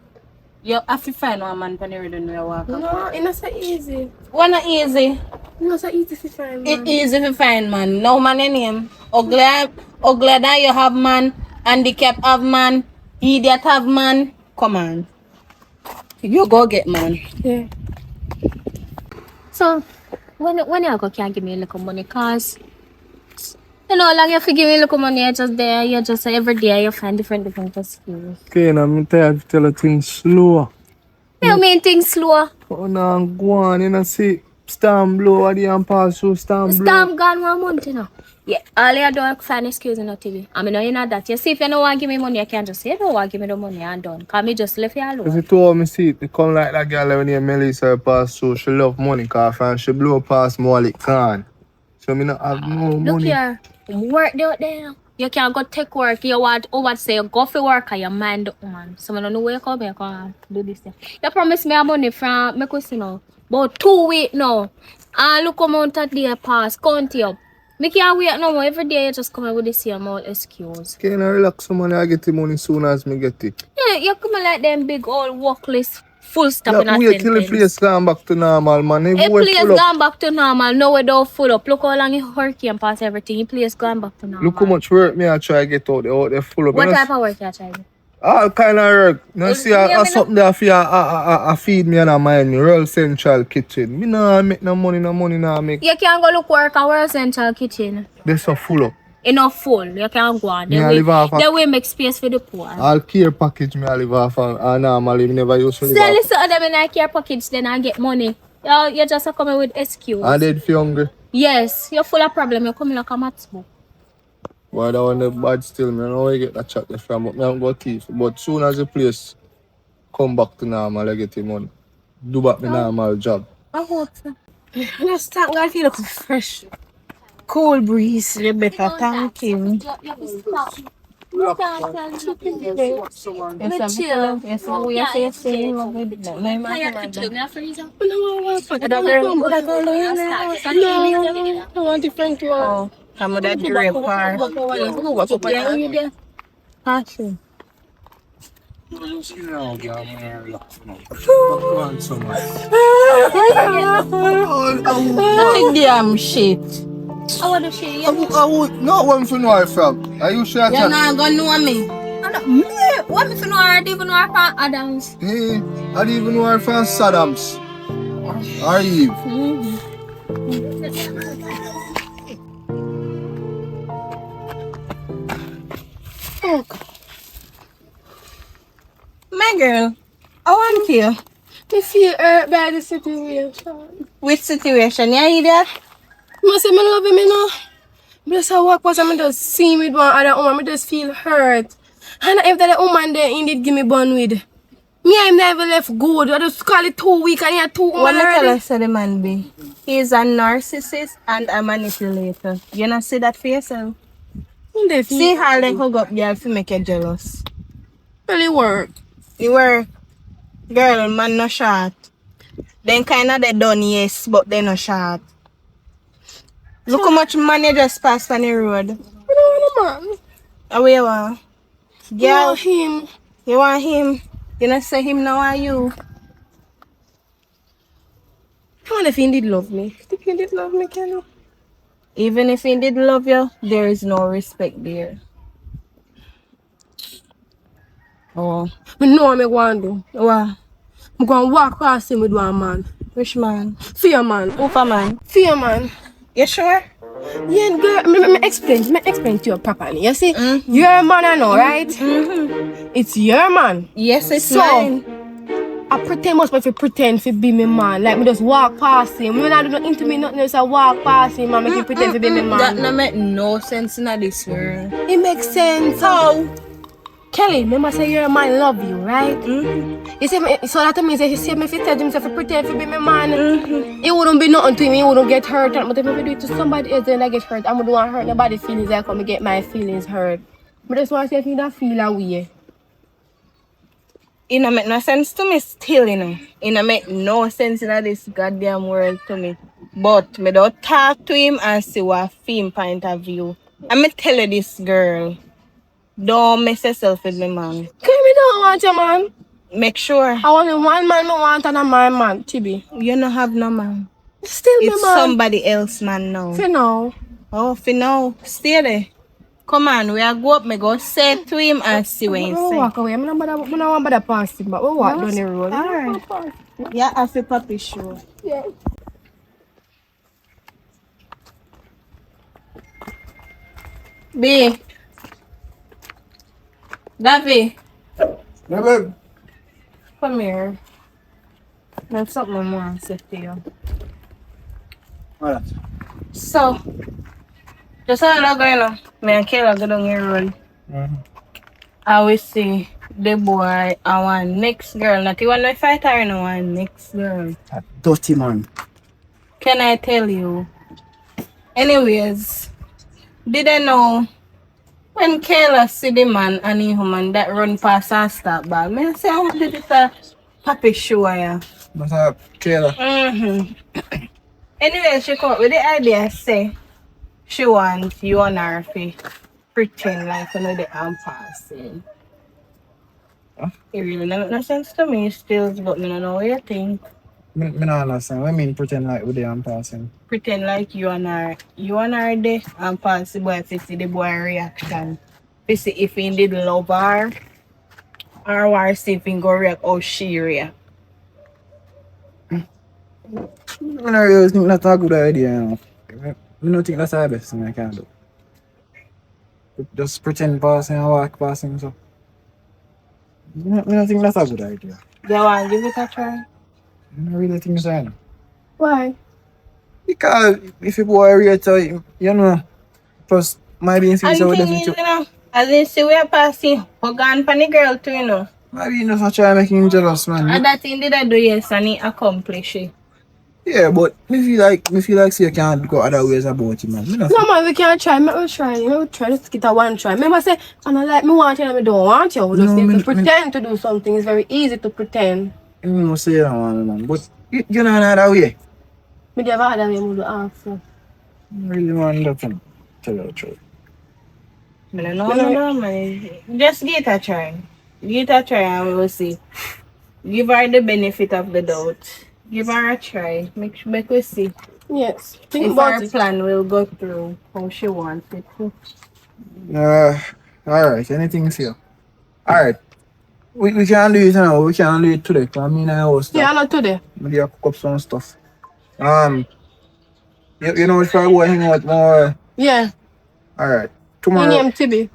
You have to find one man on the road and you walk up. No, it's not so easy. Why not easy? It's not so easy to find, man. It easy to find man. No man in him. Ugly that you have man. Handicap have man. Idiot have man. Come on. You go get man. Yeah. So, when you go can't give me a little money, cause you know, like if you give me a little money, you're just every day you find different skills. Okay, now I'm tired to tell you things slower. You mean things slow? Oh, no, go on, you know, see, storm blow, what do you pass through storm blow? Storm gone 1 month, you know. Yeah, all you do is find excuse in the TV. I mean, you know that. You see, if you don't want to give me money, you can't just say, you don't want to give me the money and done. Cause me just left you alone. Because you told me, see, they come like that girl when you Melissa pass through, she love money, because and she blow past more like can. So me not have no Look money. here, work out there. You can't go take work. You want to say, go for work and you mind the woman. So I don't know where you come here, can do this thing. You promised me a money from, me you know, about 2 weeks now. And look how amount of day pass, count it up. Me can't wait no more. Every day you just come with the same amount excuse. Can I relax some money? I get the money soon as me get it. Yeah, you come like them big old work list, full stop in a wait till the place gone back to normal, man. The place gone back to normal. Now we don't full up. Look how long you hurricane pass everything. The place gone back to normal. Look how much work me I try to get out there full up. What type of work you try to do? All kind of work. You see, I something that I feed me and I mind me. Real Central Kitchen. Me nah make no money nah make. You can't go look work at World Central Kitchen. They so full up. Enough full. You can't go on. Me I live off They will make space for the poor. all care package me I live off and normally me never used to live Sell off. it to them in a care package then and get money. You just come with excuse. And they'd feel hungry. Yes, you're full of problem. You're coming like a maths book. Boy, that one the bad still, man. I know where you get that chat there from, but I haven't got teeth. But soon as the place come back to normal, I get him money. Do back the normal job. I hope so. Let's start. I feel like fresh. Cool breeze. You better thank him. Yes, chill. Yes, we are saying love with them. No, I want different one. Oh, some of that grape part. Passion. Damn shit. I want to show you. I would not want to know where from. Are you sure? You're not gonna know me. What if you know I even know from Adams? Hey, I don't even know where from Saddam's. Are you? My girl, I want you. I feel hurt by the situation. Which situation? You idiot? I say I love him, you know. Just I walk past and I just see him with one other woman, I just feel hurt. And if that woman there indeed give me bun with. Me I never left good. I just call it 2 weeks and he had 2 What women I tell already. us the man be? He's a narcissist and a manipulator. You not see that for yourself? See how they hug up girl to make you jealous. really work. You were girl, man no short. Then kinda they done yes, but they no short. Look how much money just passed on the road. I don't want a man. Away you want? I Girl, want him. you want him? You not say him now are you? I wonder if he did love me. If he did love me, can you? Even if he did love you, there is no respect there. Oh, I know what I want to do. wow. I'm going to walk past him with one man. Which man? Fear man. Ufa man. Fear man. You sure? Yeah, girl, me explain to you properly. You see, you're a man, I know, right? It's your man. Yes, it's So, mine. I pretend much, but if you pretend to be my man, like me just walk past him. When I do nothing to me, nothing else, I walk past him and make him pretend to be my man. That no make no sense in this world. It makes sense. How? Kelly, remember say you're a man, love you, right? You see, so that means if you see me, if you tell him to pretend to be my man, it wouldn't be nothing to him, he wouldn't get hurt. But if I do it to somebody else, then I get hurt. I'm going to want to hurt nobody's feelings, I come and get my feelings hurt. But that's why I say if you don't feel that way. It don't make no sense to me still, you know. It don't make no sense in this goddamn world to me. But me don't talk to him and see what film point of view. And me tell you this girl, don't mess yourself with me man. Because me don't want your man. Make sure I want one man, I want another man, Chibi. you don't have no man. Still It's my man. somebody else man now. For now. Oh, for now, stay there. Come on, we are go up, me go say to him and see what he We'll say. walk away. I don't want to pass him, but we'll walk down the road. Alright. Yeah, I feel puppy sure. Yeah. B. Davi, Yeah, babe. come here. There's something I want to say to you. What? So, just a while ago, you know, me and Kayla go down here road. I will see the boy and one next girl. Not even no fight her, you know, one next girl. Dirty man. Can I tell you? Anyways, did I know when Kayla see the man and the woman that run past and stop back, me say I want to do a puppy show ya. But Kayla. Anyway, she come up with the idea say she wants you and her to pretend like you know the arm passing. Huh? It really don't make no sense to me still, but me don't know what you think. Me not understand. What I mean pretend like with the arm passing? Pretend like you and her there and pass the boy to see the boy reaction. To see if he did love her or see if he go react how she react. I don't really think that's a good idea, you know. I don't think that's the best thing I can do. Just pretend passing and walk passing, so. I don't think that's a good idea. You want to give it a try? I don't really think so, you know. Why? Because if you boy react to him, you know, plus My being serious, I And would thing is, definitely. you know, as in see we are passing, hug on pan the girl too, you know. My being just try making him jealous, man. And that thing did I do, yes, and he accomplished it. Yeah, but me feel like see you can't go other ways about it, man. Me not No man, we can't try. Me try. Me try. Let's get a one try. Remember say, and I like me want you and I don't want you. We just No, need me- to pretend to do something. It's very easy to pretend. me no say that one, man. But you know another way. Me never had a way to ask you. Really, man, that can tell you the truth. I don't know, man. Just give it a try. Give it a try and we will see. Give her the benefit of the doubt. Give her a try. Make we see. Yes. Think If about our it. plan will go through how she wants it to. Alright, anything here. Alright. We can do it now, we can do it today. 'Cause I mean I was Yeah, not today. maybe I cook up some stuff. You know if I go hang out more. Yeah. Alright. My Tomorrow name Tibi.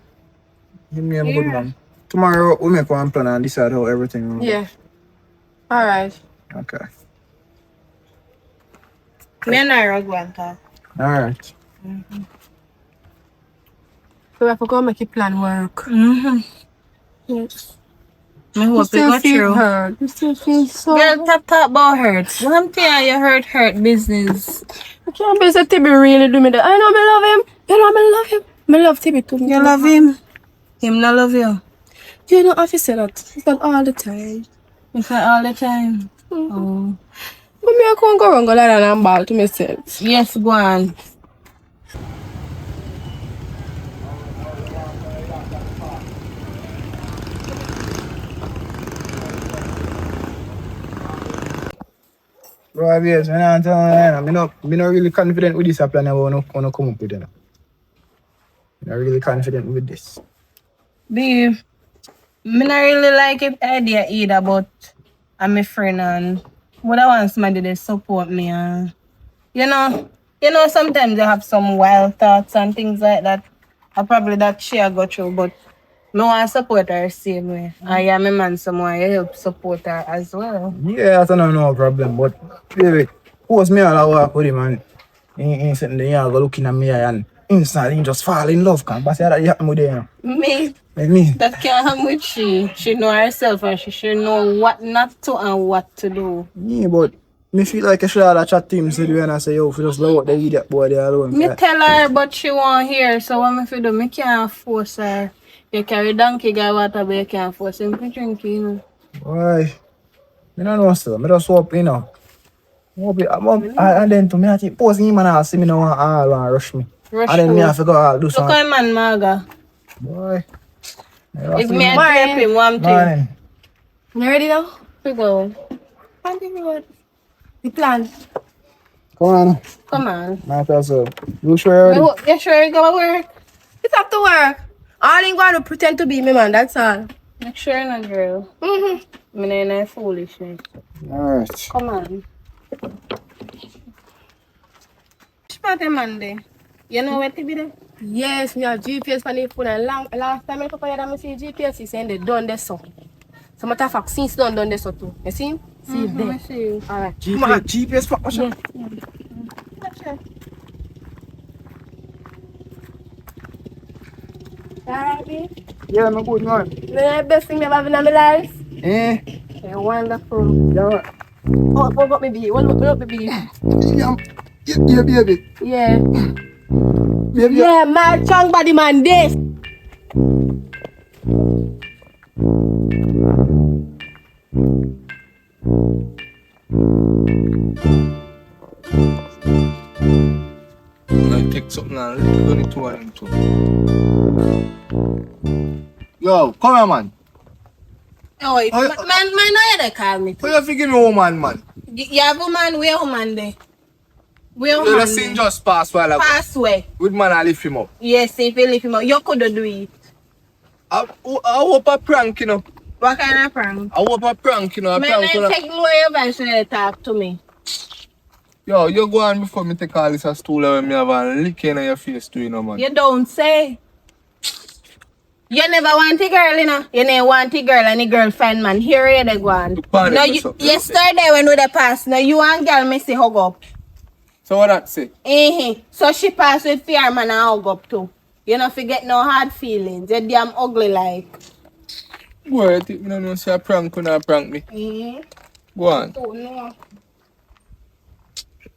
give me a good man. Tomorrow we make one plan and decide how everything will go. Yeah. All right. Okay. Me and Ira go and talk. Alright. So we have to go make a plan work. Yes. I hope it Still go feel through. hurt. You still feel so. Girl, talk about hurt. One thing you hurt business. I can't believe that Tibi really do me that. I know me love him. You know me love him. Me love Tibi too. You love him. Him not love you. You don't have to say that. It's not all the time. It's not all the time. Oh. But me I can't go wrong go lie down and ball to myself. Yes, go on. Bro, yes, man, I'm telling you, I'm not really confident with this plan I want to come up with it. I'm not really confident with this. Babe, me not really like the idea either, but I'm a friend and what I want somebody to support me and you know sometimes you have some wild thoughts and things like that. I probably that she I go through, but me want to support her same way. I am a man someone you help support her as well. Yeah, that's no problem, but baby, who's me all I walk with him and he sitting there go looking at me and instantly he just fall in love, can pass that happen with them. Me, Like me. that can't happen with she. She know herself and she should know what not to and what to do. Yeah, but me feel like I should have chat to him said when I say yo, if you just love what the idiot boy there alone. Me tell her, but she won't hear. So what me fi do? Me can't force her. You carry donkey guy water, but you can't force him to drink, you know. Why? I don't know still. I just hope, you know. Hope it, and then to me, I think post him and I see me now all and rush me. Rush And then me who? have to go all do Look something. how man maga. Boy. If me a drape him one thing. Morning. You ready now? We go. The plan. Come on. Come on. Might as well. You sure? You sure you go to work? It's up to work. All I'm going to pretend to be me man, that's all. Make sure you're not girl. Mm-hmm. Me not foolishness. Alright. Come on. Which part of Monday? You know where to be there? Yes, we have GPS on the phone and last time I papa had me see GPS, he saying they done this so. So matter of fact, since done this so too. You see him? See him I there. see you. Alright. Come on. GPS fuck what's up? Alright, babe. Yeah, I'm a good man. The best thing ever in my life. Eh? You're wonderful. Yeah. Oh, what got me be? What got me be? Yeah, baby. Yeah. Baby. Yeah, my strong body man this. I take something and leave it to one too. Yo, come here, man. Oh, man, no you call me. Why you forgive me, woman, man? You have a man, where woman there? Where You woman just seen there? just pass while ago. Pass way. With man, I lift him up. Yes, if you leave him out, you could do it. I hope a prank, you know. What kind of prank? I hope a prank, you know. A Man, prank, you know. take more your voice when you talk to me. Yo, you go on before me take all this a stool and me have a lick in your face too, you know, man. You don't say. You never want a girl, you know. You never want a girl and a girl find man. Here you they go on. Pardon No, me, you, so- yesterday when we the pass, now you and girl me say hug up. So what that say? So she pass with fear man and hug up too. You not forget no hard feelings. You're damn ugly like. Boy, I think me no know say a prank couldn't prank me. Mm-hmm. Go on. Oh no.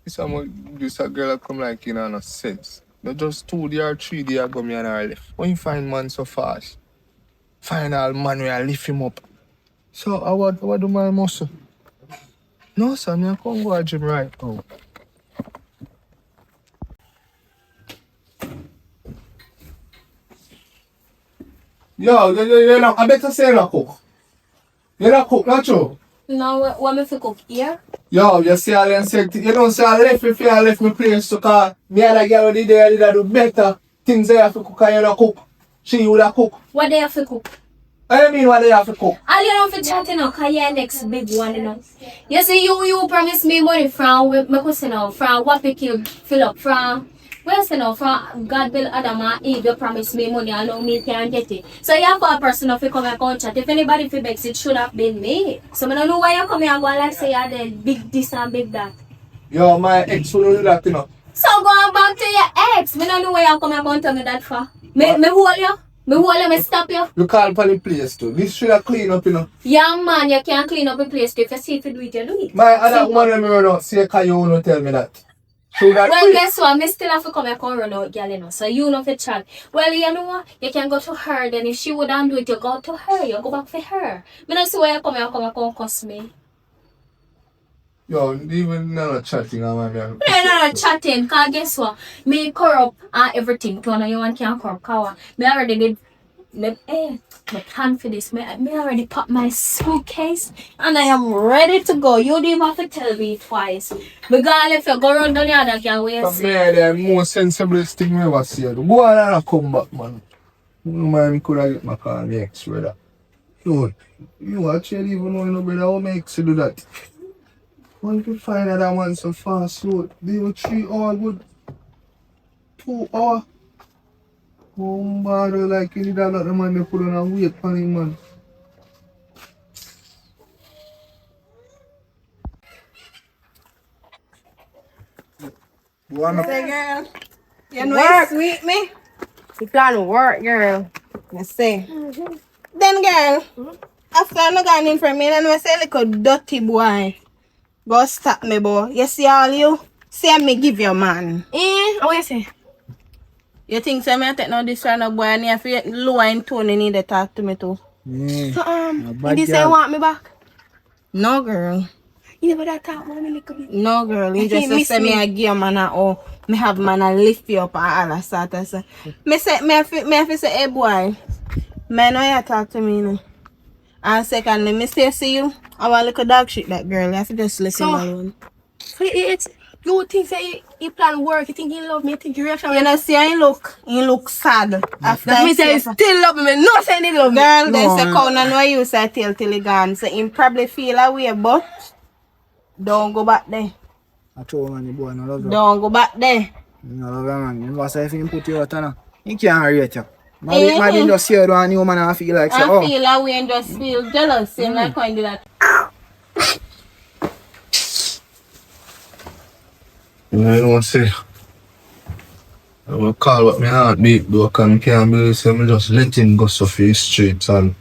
This a girl that come like you know no sense. Not just 2 day or 3 day ago me and her left. When you find man so fast, find all man where I lift him up. So I what do my muscle? No sir, me I can't go to gym right now. Yo, you know, I better say you cook. You not cook, not true? No, what me fi cook here? Yo, you see all them say, you know, say I left me, I left me place to call. Me and the girl did there, did do better things they have to cook and you don't cook. She would have cook. What they have to cook? I mean what they have to cook. All you know for chatting now, cause you're next big one, you know. You see, you promised me money from, me cousin now, from what we kill, fill up, from, where's you know, from God build Adam and Eve, you promised me money, I know me can't get it. So you have a person if you come and come chat, if anybody feedbacks, it should have been me. So I don't know why you come here and go like say you're the big this and big that. Yo, my ex will do that, you know. So going back to your ex, I don't know why you come and go and tell me that for. Me hold you? Me hold you, me stop you? You call for the place too. This should have clean up, you know. Yeah, man, you can't clean up a place too. If you see if you do it, you do it. My other one let me run out, say can you not tell me that. So that Well, guess what? Me still have to come and run out, girl, you know. So you know for chat. Well, you know what? You can go to her. Then if she wouldn't do it, you go to her. You go back for her. Me not see why you come and cuss me. yo, even not chatting, man. No, chatting. Cause guess what? Me corrupt and everything. To know you want can't corrupt. Cause me already did. Me plan for this. Me already packed my suitcase and I am ready to go. You didn't have to tell me twice. Because if you go around down here, I can't wait. From me, the most sensible thing we ever see. Go on and come back, man. You know, man, I could have get my car my ex, brother. Yo, you actually even know, you know, brother, how my ex do that? One could find that man so fast, so they were 3 hours, good 2 hours. Oh, man, like you need a lot of man to put on a weight on him, man. Say, girl. You know it's sweet me? You plan to work, girl. I say. Then, girl, after I got in from me, then I say, like a dirty boy. Go stop me, boy. You see all you? Say me give your man. What you say? You think say me I take no this kind of boy and you have to lower in tone and need to talk to me too? So, you did say you want me back? No, girl. You never that talk about me little bit. No, girl. You You just miss say me me. I give your man a oh, me have man a lift you up and all that sort of stuff. Me have to say, hey boy, me know you talk to me now. And secondly, me say see you, I want little dog shit that girl. You have to just listen So- alone. So it's, you think say you plan work, you think you love me, you think you reaction. You know, see how he look sad after That means I you say, still love me. No say you love me. girl, they say count and no use I tell till he gone. So he probably feel away, but don't go back there. I told man, the boy no love you. Don't go back there. No love you, man. You must say if you put you out, no. You can't rate you. Maybe just see you do a new man and I feel like, say, I oh. feel away and just feel jealous. Same like when I do that. You know what I say? I will call what my heartbeat do, because I can't believe so I just let him go so for the streets and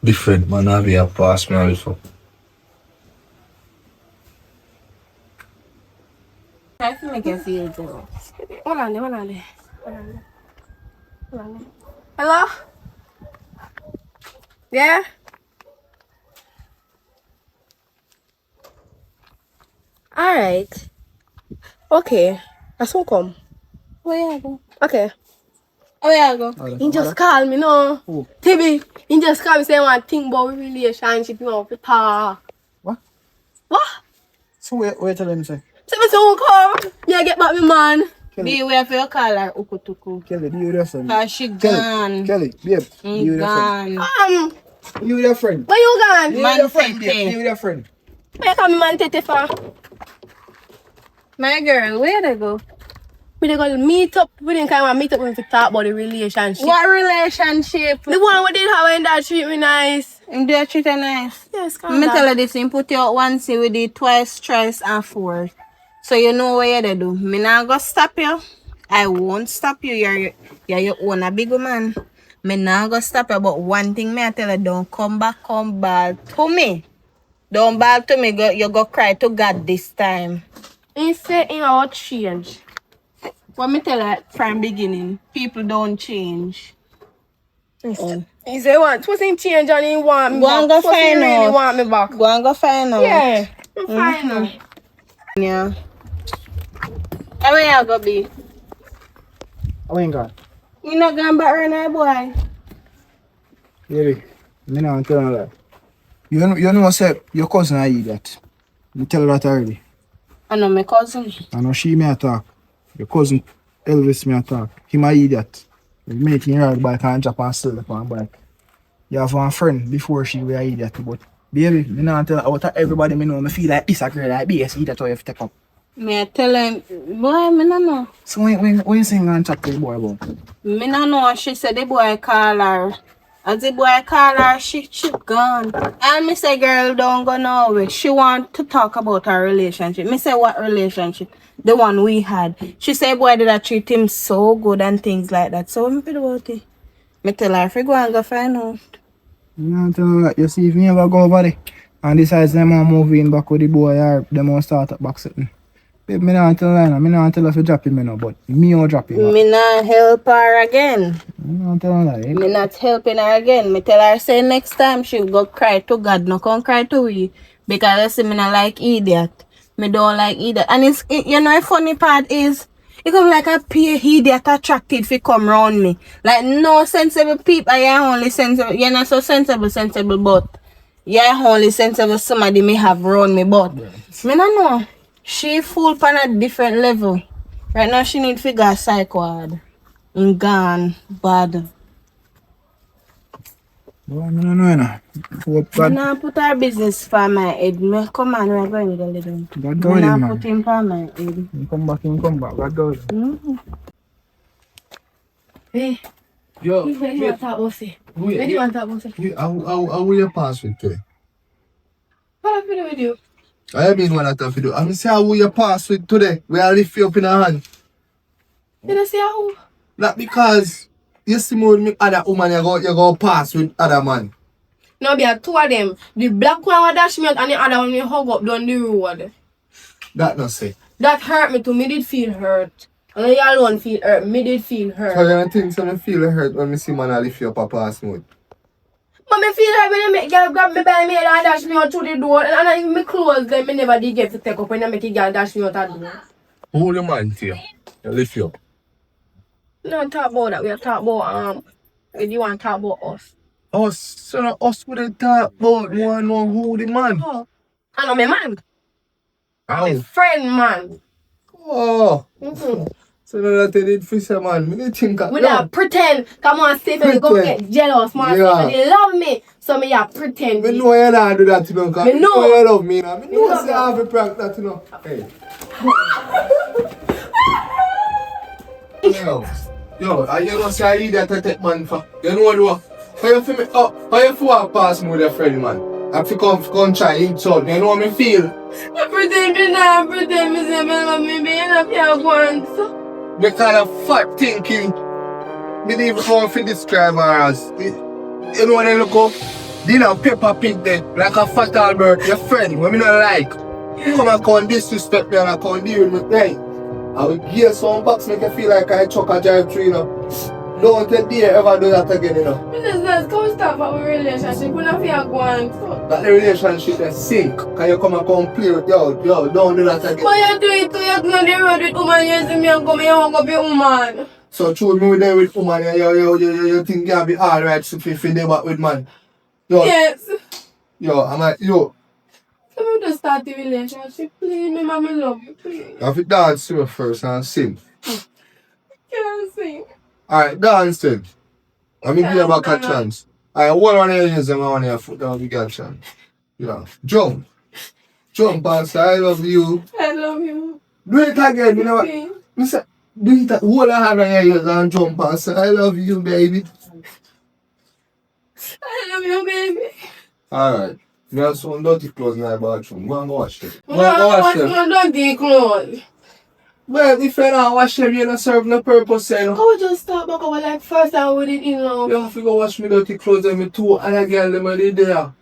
different man have here pass me before. I feel like I feel jealous. Hold on there. Hello? Yeah? Alright. Okay. That's what come. Where you go? Okay. Where you go? He just called me, no. Who? Tibi, he just called me saying one thing about relationship, you know, to talk. What? What? So wait till him say. Say me soon come. Yeah, get back me man. Be aware for your call her ukutuku. Kelly, be with your friend. Cause she gone. Kelly, babe, be with your friend. Gone. Be with your friend. Where you gone? Be with your friend, Tete. babe. Be with your friend. Where come me man tete for? My girl, where they go? We dey go meet up. We didn't kind of meet up when we talk about the relationship. What relationship? The one we did have when that treat me nice. Him do you treat her nice? Yes, calm Me down. tell her this, him put you out once, we did twice, thrice, and 4. So you know what you dey do. Me not go stop you. I won't stop you. You're your own a big man. Me not gonna stop you, but one thing me I tell you, don't come back to me. Don't back to me, you go cry to God this time. He said in our change. What me tell you from beginning, people don't change. Oh. He said what? Supposed to change and he want me Go back. and go Supposed to find really out. want me back. Go and go find out. Yeah, find out. Yeah. How where you go be? I ain't got. You not going back right now, boy? Baby, me not tell her that. You know say your cousin I eat that. Me tell her that already. I know my cousin. I know she may attack. Your cousin Elvis may attack. He might eat that. The minute he ride bike and drop and sell the on bike. You have one friend before she will eat that. But baby, me not tell her out of everybody me know me feel like this a girl like BS eat that how you have to take up. Me I tell him, boy, me no know. So when you sing and chat to the boy about? Me no know. She said the boy call her. As the boy call her, she gone. And me say, girl, don't go nowhere. She want to talk about her relationship. Me say, what relationship? The one we had. She say, boy, did I treat him so good and things like that. So me feel about it. Me tell her, if you go and go find out. You know tell her that. You see if me ever go over there and decides them want move in back with the boy or them want start up back sitting. Babe, me not tell her, me not tell her if you drop him, no, but me will drop him. Me not help her again. Me not tell her that, eh? Me not helping her again. Me tell her, say next time she'll go cry to God, no come cry to we. Because I say me not like idiot. Me don't like idiot. And you know the funny part is, it come like a peer idiot attracted if you come round me. Like no sensible people, I am only sensible. You're not so sensible, but you're only sensible somebody may have round me, but me not know. She full pan a different level. Right now she need figure psycho hard. In gone bad. Boy, me no know. I now put her business for my head. Me come on, we're going to the little. God go with I him, now put man. him for my head. He come back. God go with him. Hey, Yo, where do you want to talk about it? Where do you want to talk about it? how will you pass with today? What have to do with you? I mean what I have to do. I'm say how will you pass with today? We are lift you up in a hand. You don't see how? Not because you see more me other woman you go pass with other man. No, be a two of them. The black one will dash me out and the other one will hug up down the road. That not say. That hurt me too. Me did feel hurt. And you alone feel hurt. Me did feel So hurt. you don't think so I feel hurt when I see man I lift you up a pass mode. But me feel hurt when you make girl grab me by me head and dash me out through the door. And I me close them. Me never did get to take up when I make a girl dash me out the door. Hold your man to you. You lift you up. We don't talk about that. We are talk about if you want to talk about us. Us, so us wouldn't talk about one who the man. Oh. I know my man. Ow. My friend man. Oh. Mm-hmm. So now that they did fish a man, me did think We don't pretend. Come on, stay for you go get jealous, man. Yeah. They love me. So me pretend. Me know you don't do that, you know, because Me me know. know you love me, you know. Me know love say I have a prank that, you know. Hey. Yo, you know say I eat that take man for. You know what? How you feel me? How you feel walk past me with your friend, man? I feel come try insult me. You know what me feel? I pretend me not pretend me say me love me being up here once. Me kind of fat thinking. Me didn't even want to describe her as. You know when I look up? Dinner pepper pink there, like a fat Albert, your friend, when me not like. Come and come disrespect me and I come deal with me. Hey, I will give some box make you feel like I chuck a drive through, you know. Don't you dare ever do that again, you know. Let's go stop our relationship. We're not here going. That the relationship is sink. Can you come and play with yo, don't do that again. But you do it too, you go on the road with woman, you see me and come here and hug up your woman. So true me there with woman, you think you'll be alright if you never with man. Yo, Yes. yo, I'm like, yo. So we just start the relationship, please. Me mama love you, please. You have to dance to me first and sing. Can't sing. Alright, dance then. Let me give you back a chance. Alright, hold on your hands and on your foot down, we get a chance. Yeah. Jump. Jump, Pastor, I love you. I love you. Do it again, you know what? Please. Listen, do it again. Hold on your hands and jump, Pastor. I love you, baby. I love you, baby. Alright. You have some dirty clothes in my bathroom. Go and go wash them. Go and Mama, go wash what's them. my dirty clothes? Well, if you don't wash them, you don't serve no purpose, you know. How we just start back over like first time we did in love? You have to go wash me dirty clothes and me two other girl them already there.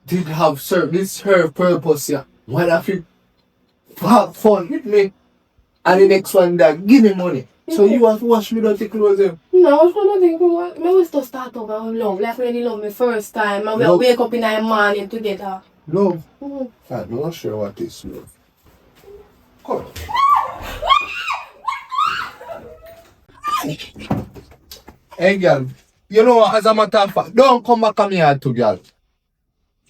Did have serve this her purpose, yeah. One of it have fun with me. And the next one that give me money. So you have to wash me dirty clothes them. No, I was gonna think about me was to start over love. Like when you love me first time and we Love. wake up in the morning together. Love. Mm-hmm. I'm not sure what is love. Come on. Hey girl, you know what, as a matter of fact, don't come back on me hard to girl.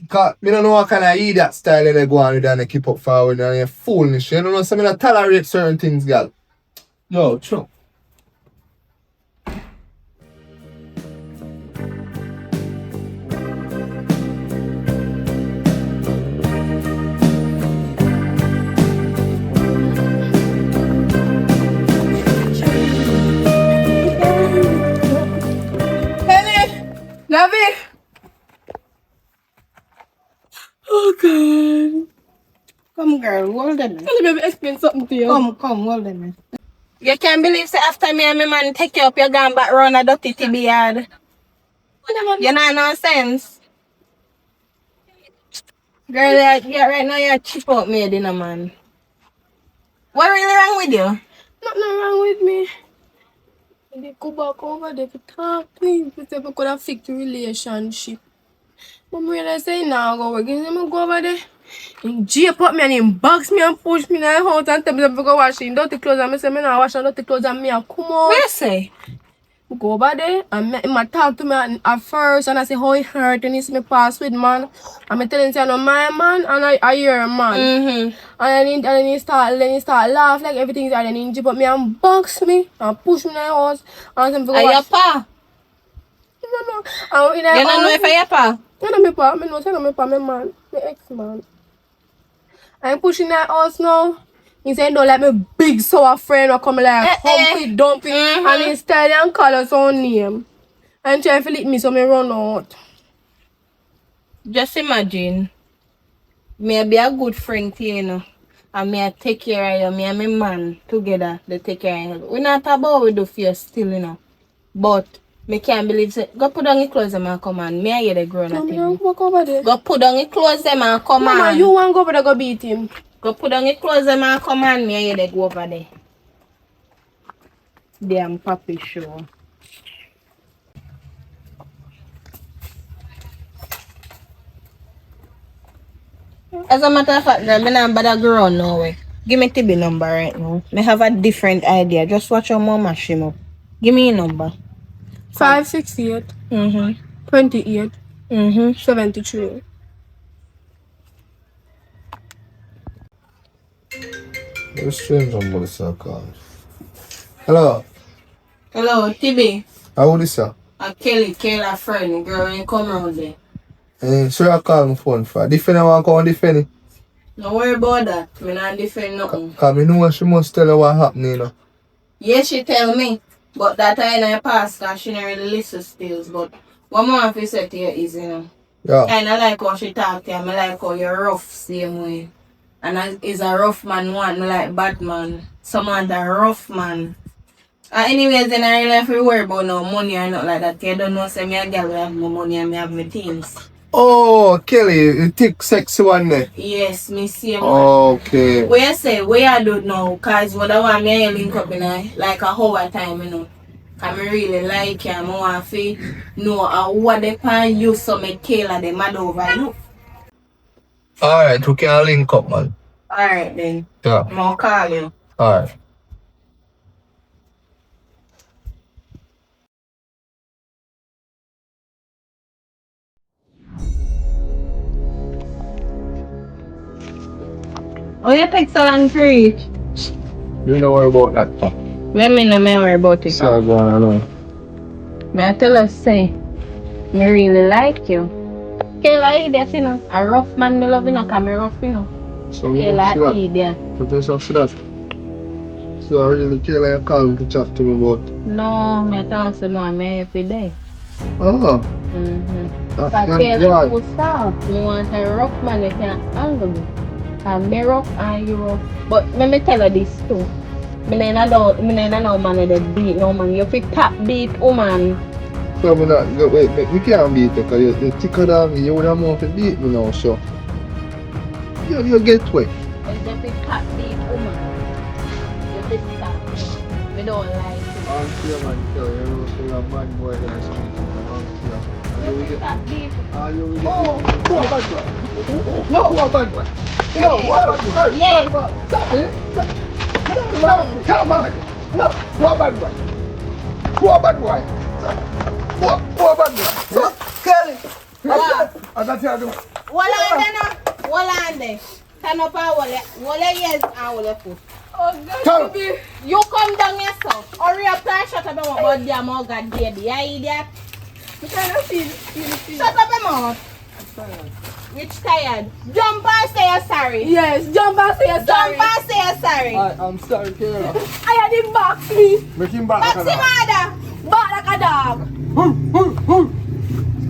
Because I don't know what kind of idiot style they go on with and they keep up forward and you're foolish. You know, so I don't tolerate certain things, girl. Yo, true. Davi! Oh God. Come, girl, hold them. Let me explain something to you. Come, hold them. You can't believe say after me and my man take you up, you're going back round a dirty TB yard. You know no sense. Girl, right now you're cheap out me, you know, man. What really wrong with you? Nothing wrong with me. They go back over there to talk things. We say we could have fixed the relationship. But when I say now go work, he go over there. He jape up me and he box me and push me in the house and tell me to go wash in dirty clothes and I say me now wash and dirty clothes and me and come out. What you say? Go over there and he talk to me at first and I say how it hurt and he see me pass with man. And I tell him say I know my man and I your man. Mm-hmm. And then he start laugh like everything's and then he jump up me and box me and push me in the house and say me go Are your wash. pa? You don't know. And in the You don't know if I your pa? You know me pa, me know say no me pa, me man, me ex man. I'm pushing that house now. He said don't let me big sour friend or come like humpy dumpy and he style and call us own name. And try to lick me so me run out. Just imagine. Me be a good friend to you, you know. And me take care of you, me and my man together, they take care of you. We not about we do for you still, you know. But me can't believe say, go put on your clothes and come on. Me and you the grown up. Walk over there. Go put on your clothes and come Mama, on. you want to go over there go beat him? Go put on your clothes and come on. Me and you the go over there. Damn puppy show. As a matter of fact, girl, me not bother go around no way. Give me TB number right now. Me have a different idea. Just watch your mom mash him up. Give me your number. 568 Mm-hmm. 28 Mm-hmm. 73. Very strange number this call. Hello. Hello, TB. How old is you? Kelly, a friend. Girl, you come around there. So I call my phone for. Defend one come defend it. Don't worry about that. Me not defend nothing. Cause me know she must tell her what happened, you know. Yes, she tell me. But that I in her past because she don't really listen still. But what I want to say to you is, you know, Yeah. I don't like how she talk to you. I like how you're rough same way. And is a rough man one, I like bad man. Someone that rough man. Anyways, then I really have to worry about no money or not like that. You don't know, say me a girl have no money and me have my things. Oh, Kelly, the thick, sexy one there. Yes, me see him. Okay. What you say, what I do now, cause what I want me to link up in like a hour time, you know. Cause me really like you, I want to know what they can use so me tailor them mad over you. Alright, we can link up, man. Alright then. Yeah. I'm gonna call you. Alright. Oh, you take so long to reach? You don't worry about that, pal. Let me know, me worry about it. So go on, I know. May I tell us, say, me really like you. Okay, like that, you know. A rough man, me love you, cause me rough, you know. So Okay, you like see that? idiot. What is up for that? So I really care like call to chat to me about. No, me tell you, no, me every day. Oh, Mm-hmm. that's But not tell right. you soft. Me want a rough man that can handle me. Cause me rough and you rough. But let me tell you this too. Me no man with the beat, no man. You fit tap beat, woman. So me not, wait, me can't beat you because you're thicker than me. You would have more to beat me now, so. You get wet. You fit tap beat, woman. You fit tap. Me don't like it. I'm sure, man, you're a man boy in the street. You fit tap beat. Are you really? Oh, what a bad boy. No, what a bad boy. No, what a bad boy. Yeah. Stop it. Come on. No, what a bad boy. What a bad boy. What a bad boy. Kelly. What? I got you. Hold on there now. Hold on there. Stand up and hold your ears and hold your foot. Oh, Come. God, You come down yourself. Hurry up and shut up your mouth about damn oh God baby. You idiot. I'm trying to feel. Shut up your mouth. Which tired? Jump and say you're sorry. Yes, jump and say you're sorry. Jump and say you're sorry. I'm sorry, Kara. I had him back, please. Make him back What's like the a dog. matter? Back like a dog.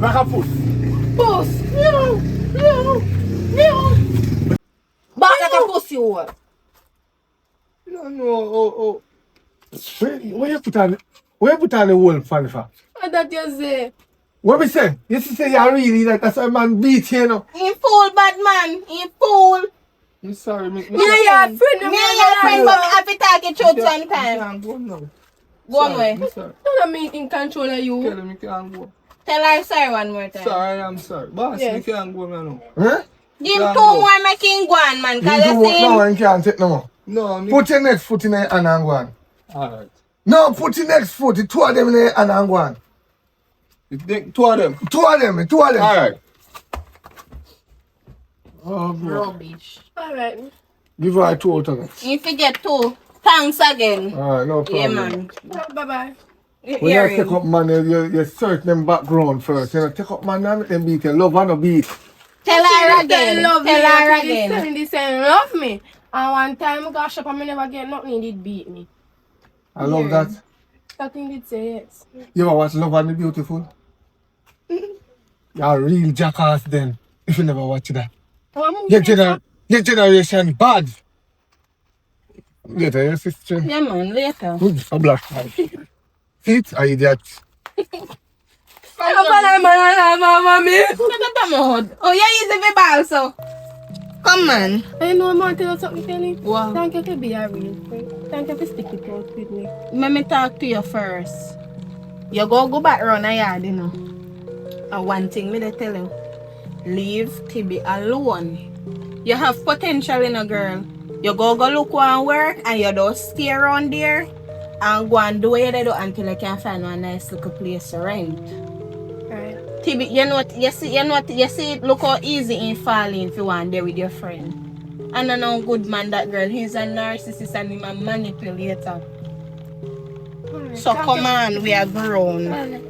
Like a foot. Puss. Back like a pussy hole. No. Where you put on the whole fan for? What that you say? What we say? You say you really like that's why man beat you, know. He fool, bad man. He fool. I'm sorry, me. Me and your friend. Me and your friend, but I have to talk it through one time. Can't go now. Go on way. I'm sorry. Don't me in control of you. Tell him you can't go. Tell her sorry one more time. Sorry, I'm sorry. Boss, Yes. you can't go now. Huh? Give him Can't two go. more, make him go on, man. You Cause do you what see now him. and can't take no more. No, put your next foot in the hand and go on. Alright. No, put your next foot, the two of them in the hand and go on. You think two of them? Two of them. Alright. Oh, bro. Rubbish. Alright. Give her 2 out of it. If you get two, thanks again. Alright, no problem. Yeah, man. Bye-bye. When you Hear take him. up man, you search them background first. You know, take up man and make them beat you. Love and no beat. Tell her again. Love me. Tell her This again. saying, this saying, love me. And one time I got shop and I never get nothing, he did beat me. I love Yeah. that. That thing did say yes. You ever watch Love and the Beautiful? You're a real jackass then, if you never watch that. Your generation bad. Later, your sister. Yeah, man, later. A black man. See it? I idiot. I'm mommy. Shut up your mouth. Oh, yeah, he's a baby also. Come, man. I know I'm going to tell you something, Kelly. Wow. Thank you for being a real friend. Thank you for sticking it out with me. Let me talk to you first. You go back around the yard, you know. And one thing me they tell you. Leave Tibby alone. You have potential in a girl. You go look one work and you don't stay around there and go and do what you do until you can find one nice little place to rent. Alright. Tibby, you see it look how easy in falling if you want there with your friend. And I know good man that girl, he's a narcissist and he's a manipulator. Alright. So Thank come you. on, we are grown. Alright.